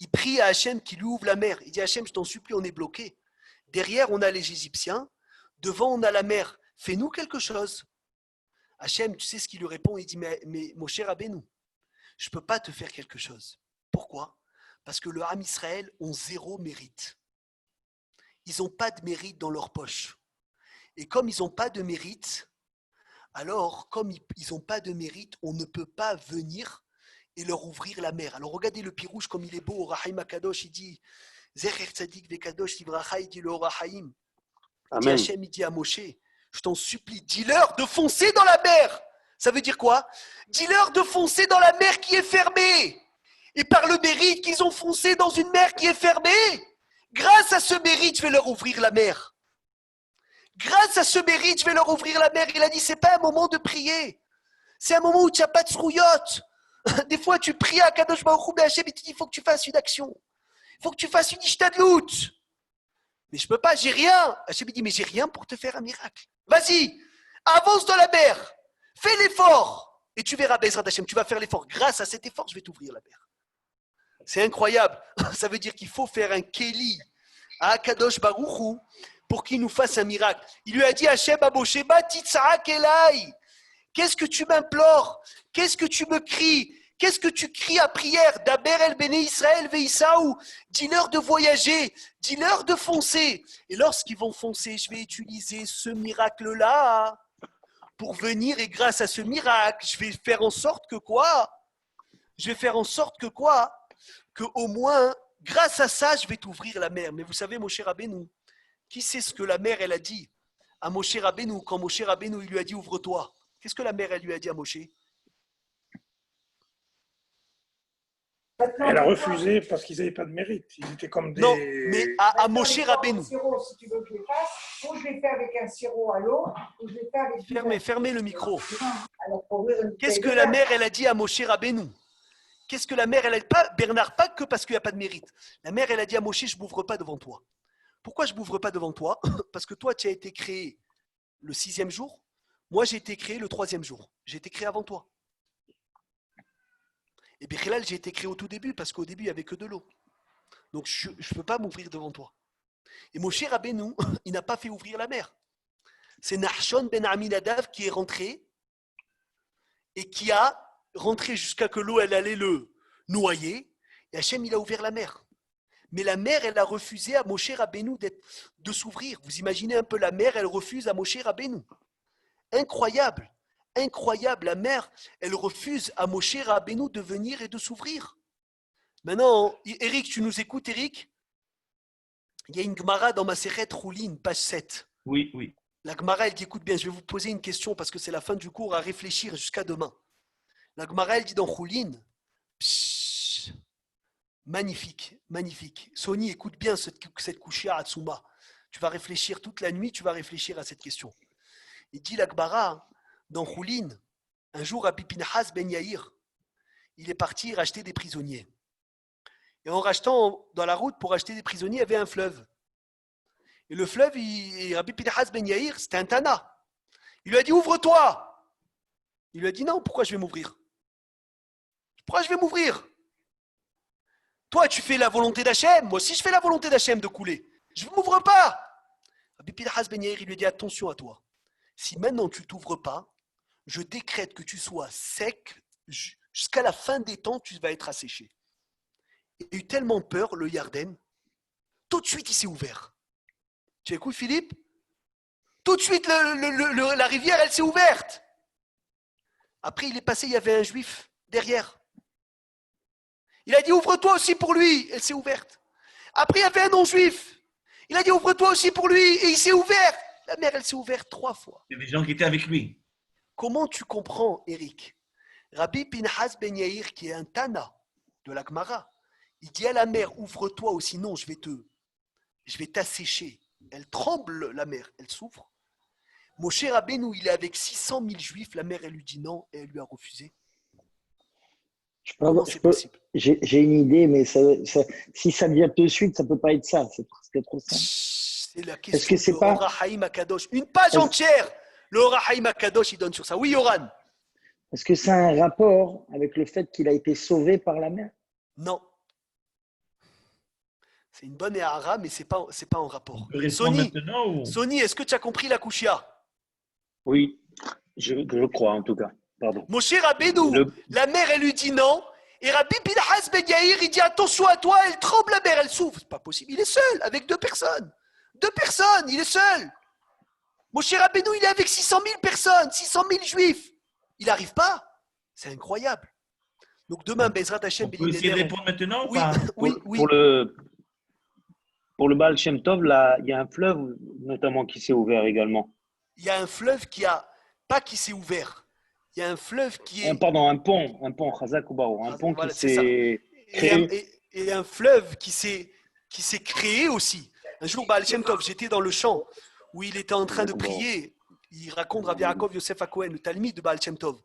Speaker 1: Il prie à Hachem qui lui ouvre la mer. Il dit Hachem, je t'en supplie, on est bloqué. Derrière, on a les Égyptiens. Devant, on a la mer. Fais-nous quelque chose. Hachem, tu sais ce qu'il lui répond? Il dit mais Moshe Rabbeinu, je ne peux pas te faire quelque chose. Pourquoi? Parce que le Ham Israël ont zéro mérite. Ils n'ont pas de mérite dans leur poche. Et comme ils n'ont pas de mérite, alors comme ils n'ont pas de mérite, on ne peut pas venir et leur ouvrir la mer. Alors regardez le pirouche comme il est beau. Au Rahaim Akadosh, il dit Zecher Tzadik Vekadosh Livracha, il dit le Rahaim. Il dit Hachem, il dit à Moshe, je t'en supplie, dis-leur de foncer dans la mer. Ça veut dire quoi? Dis-leur de foncer dans la mer qui est fermée. Et par le mérite qu'ils ont foncé dans une mer qui est fermée, grâce à ce mérite, je vais leur ouvrir la mer. Grâce à ce mérite, je vais leur ouvrir la mer. Il a dit, c'est pas un moment de prier. C'est un moment où tu n'as pas de srouillotte. Des fois, tu pries à Kadosh Baruch Hu Hachem et tu dis, il faut que tu fasses une action. Il faut que tu fasses une ishtadlout. Mais je ne peux pas, j'ai rien. Hachem dit, mais j'ai rien pour te faire un miracle. Vas-y, avance dans la mer. Fais l'effort. Et tu verras, Bezrat Hachem, tu vas faire l'effort. Grâce à cet effort, je vais t'ouvrir la mer. C'est incroyable. Ça veut dire qu'il faut faire un Kéli à Akadosh Baruch Hu pour qu'il nous fasse un miracle. Il lui a dit Hachem à Moshe, Batitsarak Elai. Qu'est-ce que tu m'implores? Qu'est-ce que tu me cries? Qu'est-ce que tu cries à prière? Daber el Béné Israël Veisaou. Dis-leur de voyager. Dis-leur de foncer. Et lorsqu'ils vont foncer, je vais utiliser ce miracle-là pour venir. Et grâce à ce miracle, je vais faire en sorte que quoi? Je vais faire en sorte que quoi? Que au moins, grâce à ça, je vais t'ouvrir la mer. Mais vous savez, Moshe Rabbeinu, qui sait ce que la mer, elle a dit à Moshe Rabbeinu quand Moshe Rabbeinu il lui a dit ouvre-toi? Qu'est-ce que la mer, elle lui a dit à Moshe?
Speaker 10: Elle a refusé parce qu'ils n'avaient pas de mérite. Ils étaient comme des...
Speaker 1: Non, mais à Moshe Rabbeinu.
Speaker 11: Si tu veux que je le fasse, ou je l'ai fait avec un sirop à l'eau, ou je l'ai fait avec...
Speaker 1: Fermez le micro.
Speaker 11: Alors, pour ouvrir une
Speaker 1: Qu'est-ce que
Speaker 11: bouteille
Speaker 1: la
Speaker 11: de
Speaker 1: mer, elle a dit à Moshe Rabbeinu? Qu'est-ce que la mère, elle a dit? Pas Bernard, pas que parce qu'il n'y a pas de mérite. La mère, elle a dit à Moshe, je ne m'ouvre pas devant toi. Pourquoi je ne m'ouvre pas devant toi? Parce que toi, tu as été créé le 6e jour. Moi, j'ai été créé le 3e jour. J'ai été créé avant toi. Et Bechilal, j'ai été créé au tout début, parce qu'au début, il n'y avait que de l'eau. Donc, je ne peux pas m'ouvrir devant toi. Et Moshe Rabbeinu, il n'a pas fait ouvrir la mer. C'est Nahshon ben Aminadav qui est rentré et qui a rentré jusqu'à que l'eau, elle allait le noyer. Et Hachem, il a ouvert la mer. Mais la mer, elle a refusé à Moshe Rabbeinu de s'ouvrir. Vous imaginez un peu la mer, elle refuse à Moshe Rabbeinu. Incroyable. Incroyable. La mer, elle refuse à Moshe Rabbeinu de venir et de s'ouvrir. Maintenant, Eric, tu nous écoutes, Eric? Il y a une Gemara dans Masechet Choulin, page 7.
Speaker 5: Oui, oui.
Speaker 1: La Gemara, elle dit, écoute bien, je vais vous poser une question parce que c'est la fin du cours à réfléchir jusqu'à demain. La Gemara, elle dit dans Choulin, magnifique, magnifique. Sony, écoute bien cette Kushia Hatsuma. Tu vas réfléchir toute la nuit, tu vas réfléchir à cette question. Il dit la Gemara, dans Choulin, un jour, Rabbi Pinhas ben Yair, il est parti racheter des prisonniers. Et en rachetant dans la route pour acheter des prisonniers, il y avait un fleuve. Et le fleuve, Rabbi Pinhas ben Yair, c'était un Tana. Il lui a dit, ouvre-toi. Il lui a dit, non, pourquoi je vais m'ouvrir? Pourquoi je vais m'ouvrir? Toi, tu fais la volonté d'Hachem. Moi aussi, je fais la volonté d'Hachem de couler. Je ne m'ouvre pas. Rabbi Pinhas ben Yair, il lui dit, attention à toi. Si maintenant tu ne t'ouvres pas, je décrète que tu sois sec. Jusqu'à la fin des temps, tu vas être asséché. Il a eu tellement peur, le Yarden, tout de suite, il s'est ouvert. Tu écoutes, Philippe? Tout de suite, la rivière, elle s'est ouverte. Après, il est passé, il y avait un juif derrière. Il a dit, ouvre-toi aussi pour lui. Elle s'est ouverte. Après, il y avait un non-juif. Il a dit, ouvre-toi aussi pour lui. Et il s'est ouvert. La mer, elle s'est ouverte 3 fois.
Speaker 5: Il y avait des gens qui étaient avec lui.
Speaker 1: Comment tu comprends, Eric? Rabbi Pinhas ben Yair, qui est un Tana de la Gemara, il dit à la mer, ouvre-toi ou sinon je vais t'assécher. Elle tremble, la mer, elle souffre. Moshe Rabbeinu, il est avec 600 000 juifs, la mer, elle lui dit non et elle lui a refusé. Comment c'est possible?
Speaker 3: J'ai une idée, mais si ça vient tout de suite, ça ne peut pas être ça. C'est trop simple.
Speaker 1: C'est la question de Ora Haïm Akadosh. Une page entière, le Ora Haïm Akadosh, il donne sur ça. Oui, Yoran.
Speaker 3: Est-ce que ça a un rapport avec le fait qu'il a été sauvé par la mer?
Speaker 1: Non. C'est une bonne éhara, mais c'est pas en rapport.
Speaker 5: Je réponds maintenant ou...
Speaker 1: Sony, est-ce que tu as compris la kushia?
Speaker 2: Oui, je crois en tout cas. Pardon.
Speaker 1: Moshe Rabbeinu, la mère, elle lui dit non. Et Rabbi Pinhas Ben Yair, il dit attention à toi, elle tremble, la mère, elle souffre. C'est pas possible. Il est seul, avec 2 personnes. 2 personnes, il est seul. Moshe Rabbeinu, il est avec 600 000 personnes, 600 000 juifs. Il n'arrive pas. C'est incroyable. Donc demain, Bezrat Hashem,
Speaker 5: On peut essayer de répondre maintenant ou
Speaker 1: oui,
Speaker 5: pas?
Speaker 1: oui, oui.
Speaker 2: Pour le Baal Shem Tov, là, il y a un fleuve notamment qui s'est ouvert également.
Speaker 1: Il y a un fleuve qui s'est ouvert. Il y a un fleuve qui est.
Speaker 2: Pardon, un pont, Chazak ou Barou, un pont
Speaker 1: Voilà,
Speaker 2: qui
Speaker 1: c'est ça.
Speaker 2: s'est créé.
Speaker 1: Et un fleuve qui s'est créé aussi. Un jour, Baal Shem Tov, j'étais dans le champ où il était en train de prier. Il raconte Rav Yaakov Yosef HaKohen, le Talmid de Baal Shem Tov.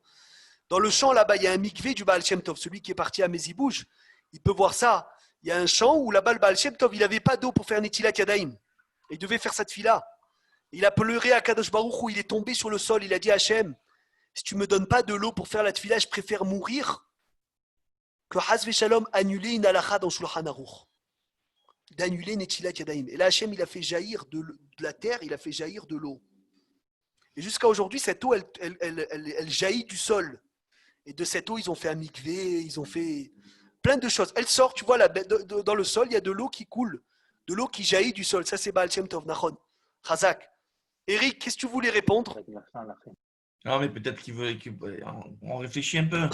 Speaker 1: Dans le champ, là-bas, il y a un mikvé du Baal Shem Tov. Celui qui est parti à Mezibouj, il peut voir ça. Il y a un champ où là-bas, le Baal Shem Tov, il n'avait pas d'eau pour faire Netilat Yadayim. Il devait faire cette fila. Il a pleuré à Kadosh Baruch Hu, il est tombé sur le sol. Il a dit à Hachem, si tu ne me donnes pas de l'eau pour faire la tefila, je préfère mourir que Hazve Shalom annuler une halakha dans Shulchan Aruch. D'annuler Netilat Yadayim. Et là, Hachem, il a fait jaillir de la terre, il a fait jaillir de l'eau. Et jusqu'à aujourd'hui, cette eau, elle jaillit du sol. Et de cette eau, ils ont fait un mikvé, ils ont fait plein de choses. Elle sort, tu vois, là, dans le sol, il y a de l'eau qui coule, de l'eau qui jaillit du sol. Ça, c'est Baal Shem Tov, Nachon. Chazak. Eric, qu'est-ce que tu voulais répondre?
Speaker 5: Non, mais peut-être on réfléchit un peu.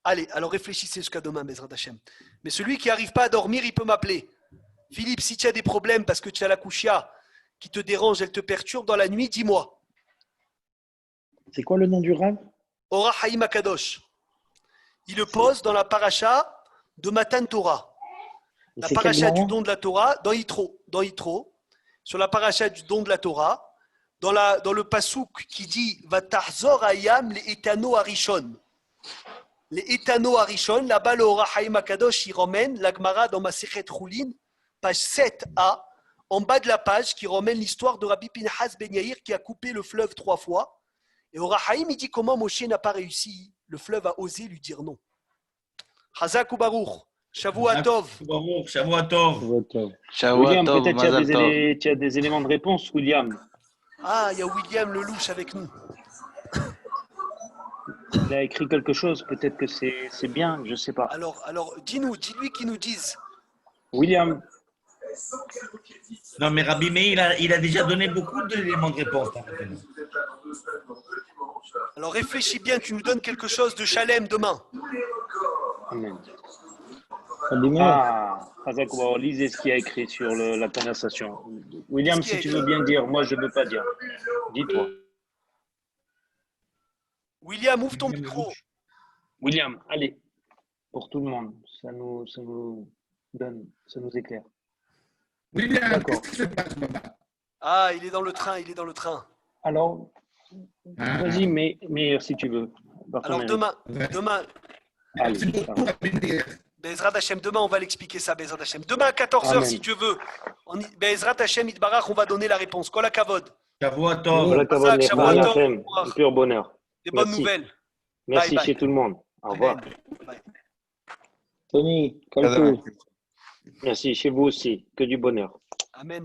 Speaker 1: Allez, alors réfléchissez jusqu'à demain, Bezrat Hashem. Mais celui qui n'arrive pas à dormir, il peut m'appeler. Philippe, si tu as des problèmes parce que tu as la kushia qui te dérange, elle te perturbe dans la nuit, dis-moi.
Speaker 3: C'est quoi le nom du Rav?
Speaker 1: Ora Haïm Akadosh. Il le pose dans la paracha de Matan Torah. La paracha du don de la Torah, dans Yitro, sur la paracha du don de la Torah, dans le pasouk qui dit Vatahzor Hayam les Etano Arishon. Les Etano Arishon, là-bas le Ora Haïm Akadosh, il ramène la Gemara dans Masechet Choulin, page 7a, en bas de la page, qui ramène l'histoire de Rabbi Pinhas Ben Yair qui a coupé le fleuve 3 fois. Et Ora Haïm, il dit comment Moshe n'a pas réussi. Le fleuve a osé lui dire non. Chazak ou Baruch, Shavua Tov.
Speaker 5: Shavua Tov.
Speaker 2: William, peut-être tu as des éléments de réponse, William.
Speaker 1: Ah, il y a William Lelouch avec nous.
Speaker 2: Il a écrit quelque chose, peut-être que c'est bien, je ne sais pas.
Speaker 1: Alors dis-lui qu'il nous dise.
Speaker 2: William.
Speaker 5: Non, mais Rabbi Meir, il a déjà donné beaucoup d'éléments de réponse.
Speaker 1: Alors réfléchis bien, tu nous donnes quelque chose de Shalem demain.
Speaker 2: Amen. Lisez ce qu'il a écrit sur la conversation. William, si tu veux bien dire, moi je ne veux pas dire. Dis-toi.
Speaker 1: William, ouvre ton micro.
Speaker 2: William, allez. Pour tout le monde, ça nous donne, ça nous éclaire.
Speaker 6: William, qu'est-ce qui se passe, maman?
Speaker 1: Ah, il est dans le train,
Speaker 2: Alors, vas-y, mais si tu veux.
Speaker 1: Alors demain.
Speaker 2: Allez,
Speaker 1: Bezrat Hashem, demain on va l'expliquer ça, Bezrat Hashem. Demain à 14h si tu veux. Bezrat Hashem Itbarach, on va donner la réponse. Kol hakavod.
Speaker 5: Shavua Tov.
Speaker 2: Pur bonheur.
Speaker 1: Des bonnes nouvelles.
Speaker 2: Merci
Speaker 1: bye,
Speaker 2: chez tout le monde. Au revoir.
Speaker 1: Bye.
Speaker 3: Tony,
Speaker 2: Merci chez vous aussi. Que du bonheur.
Speaker 1: Amen.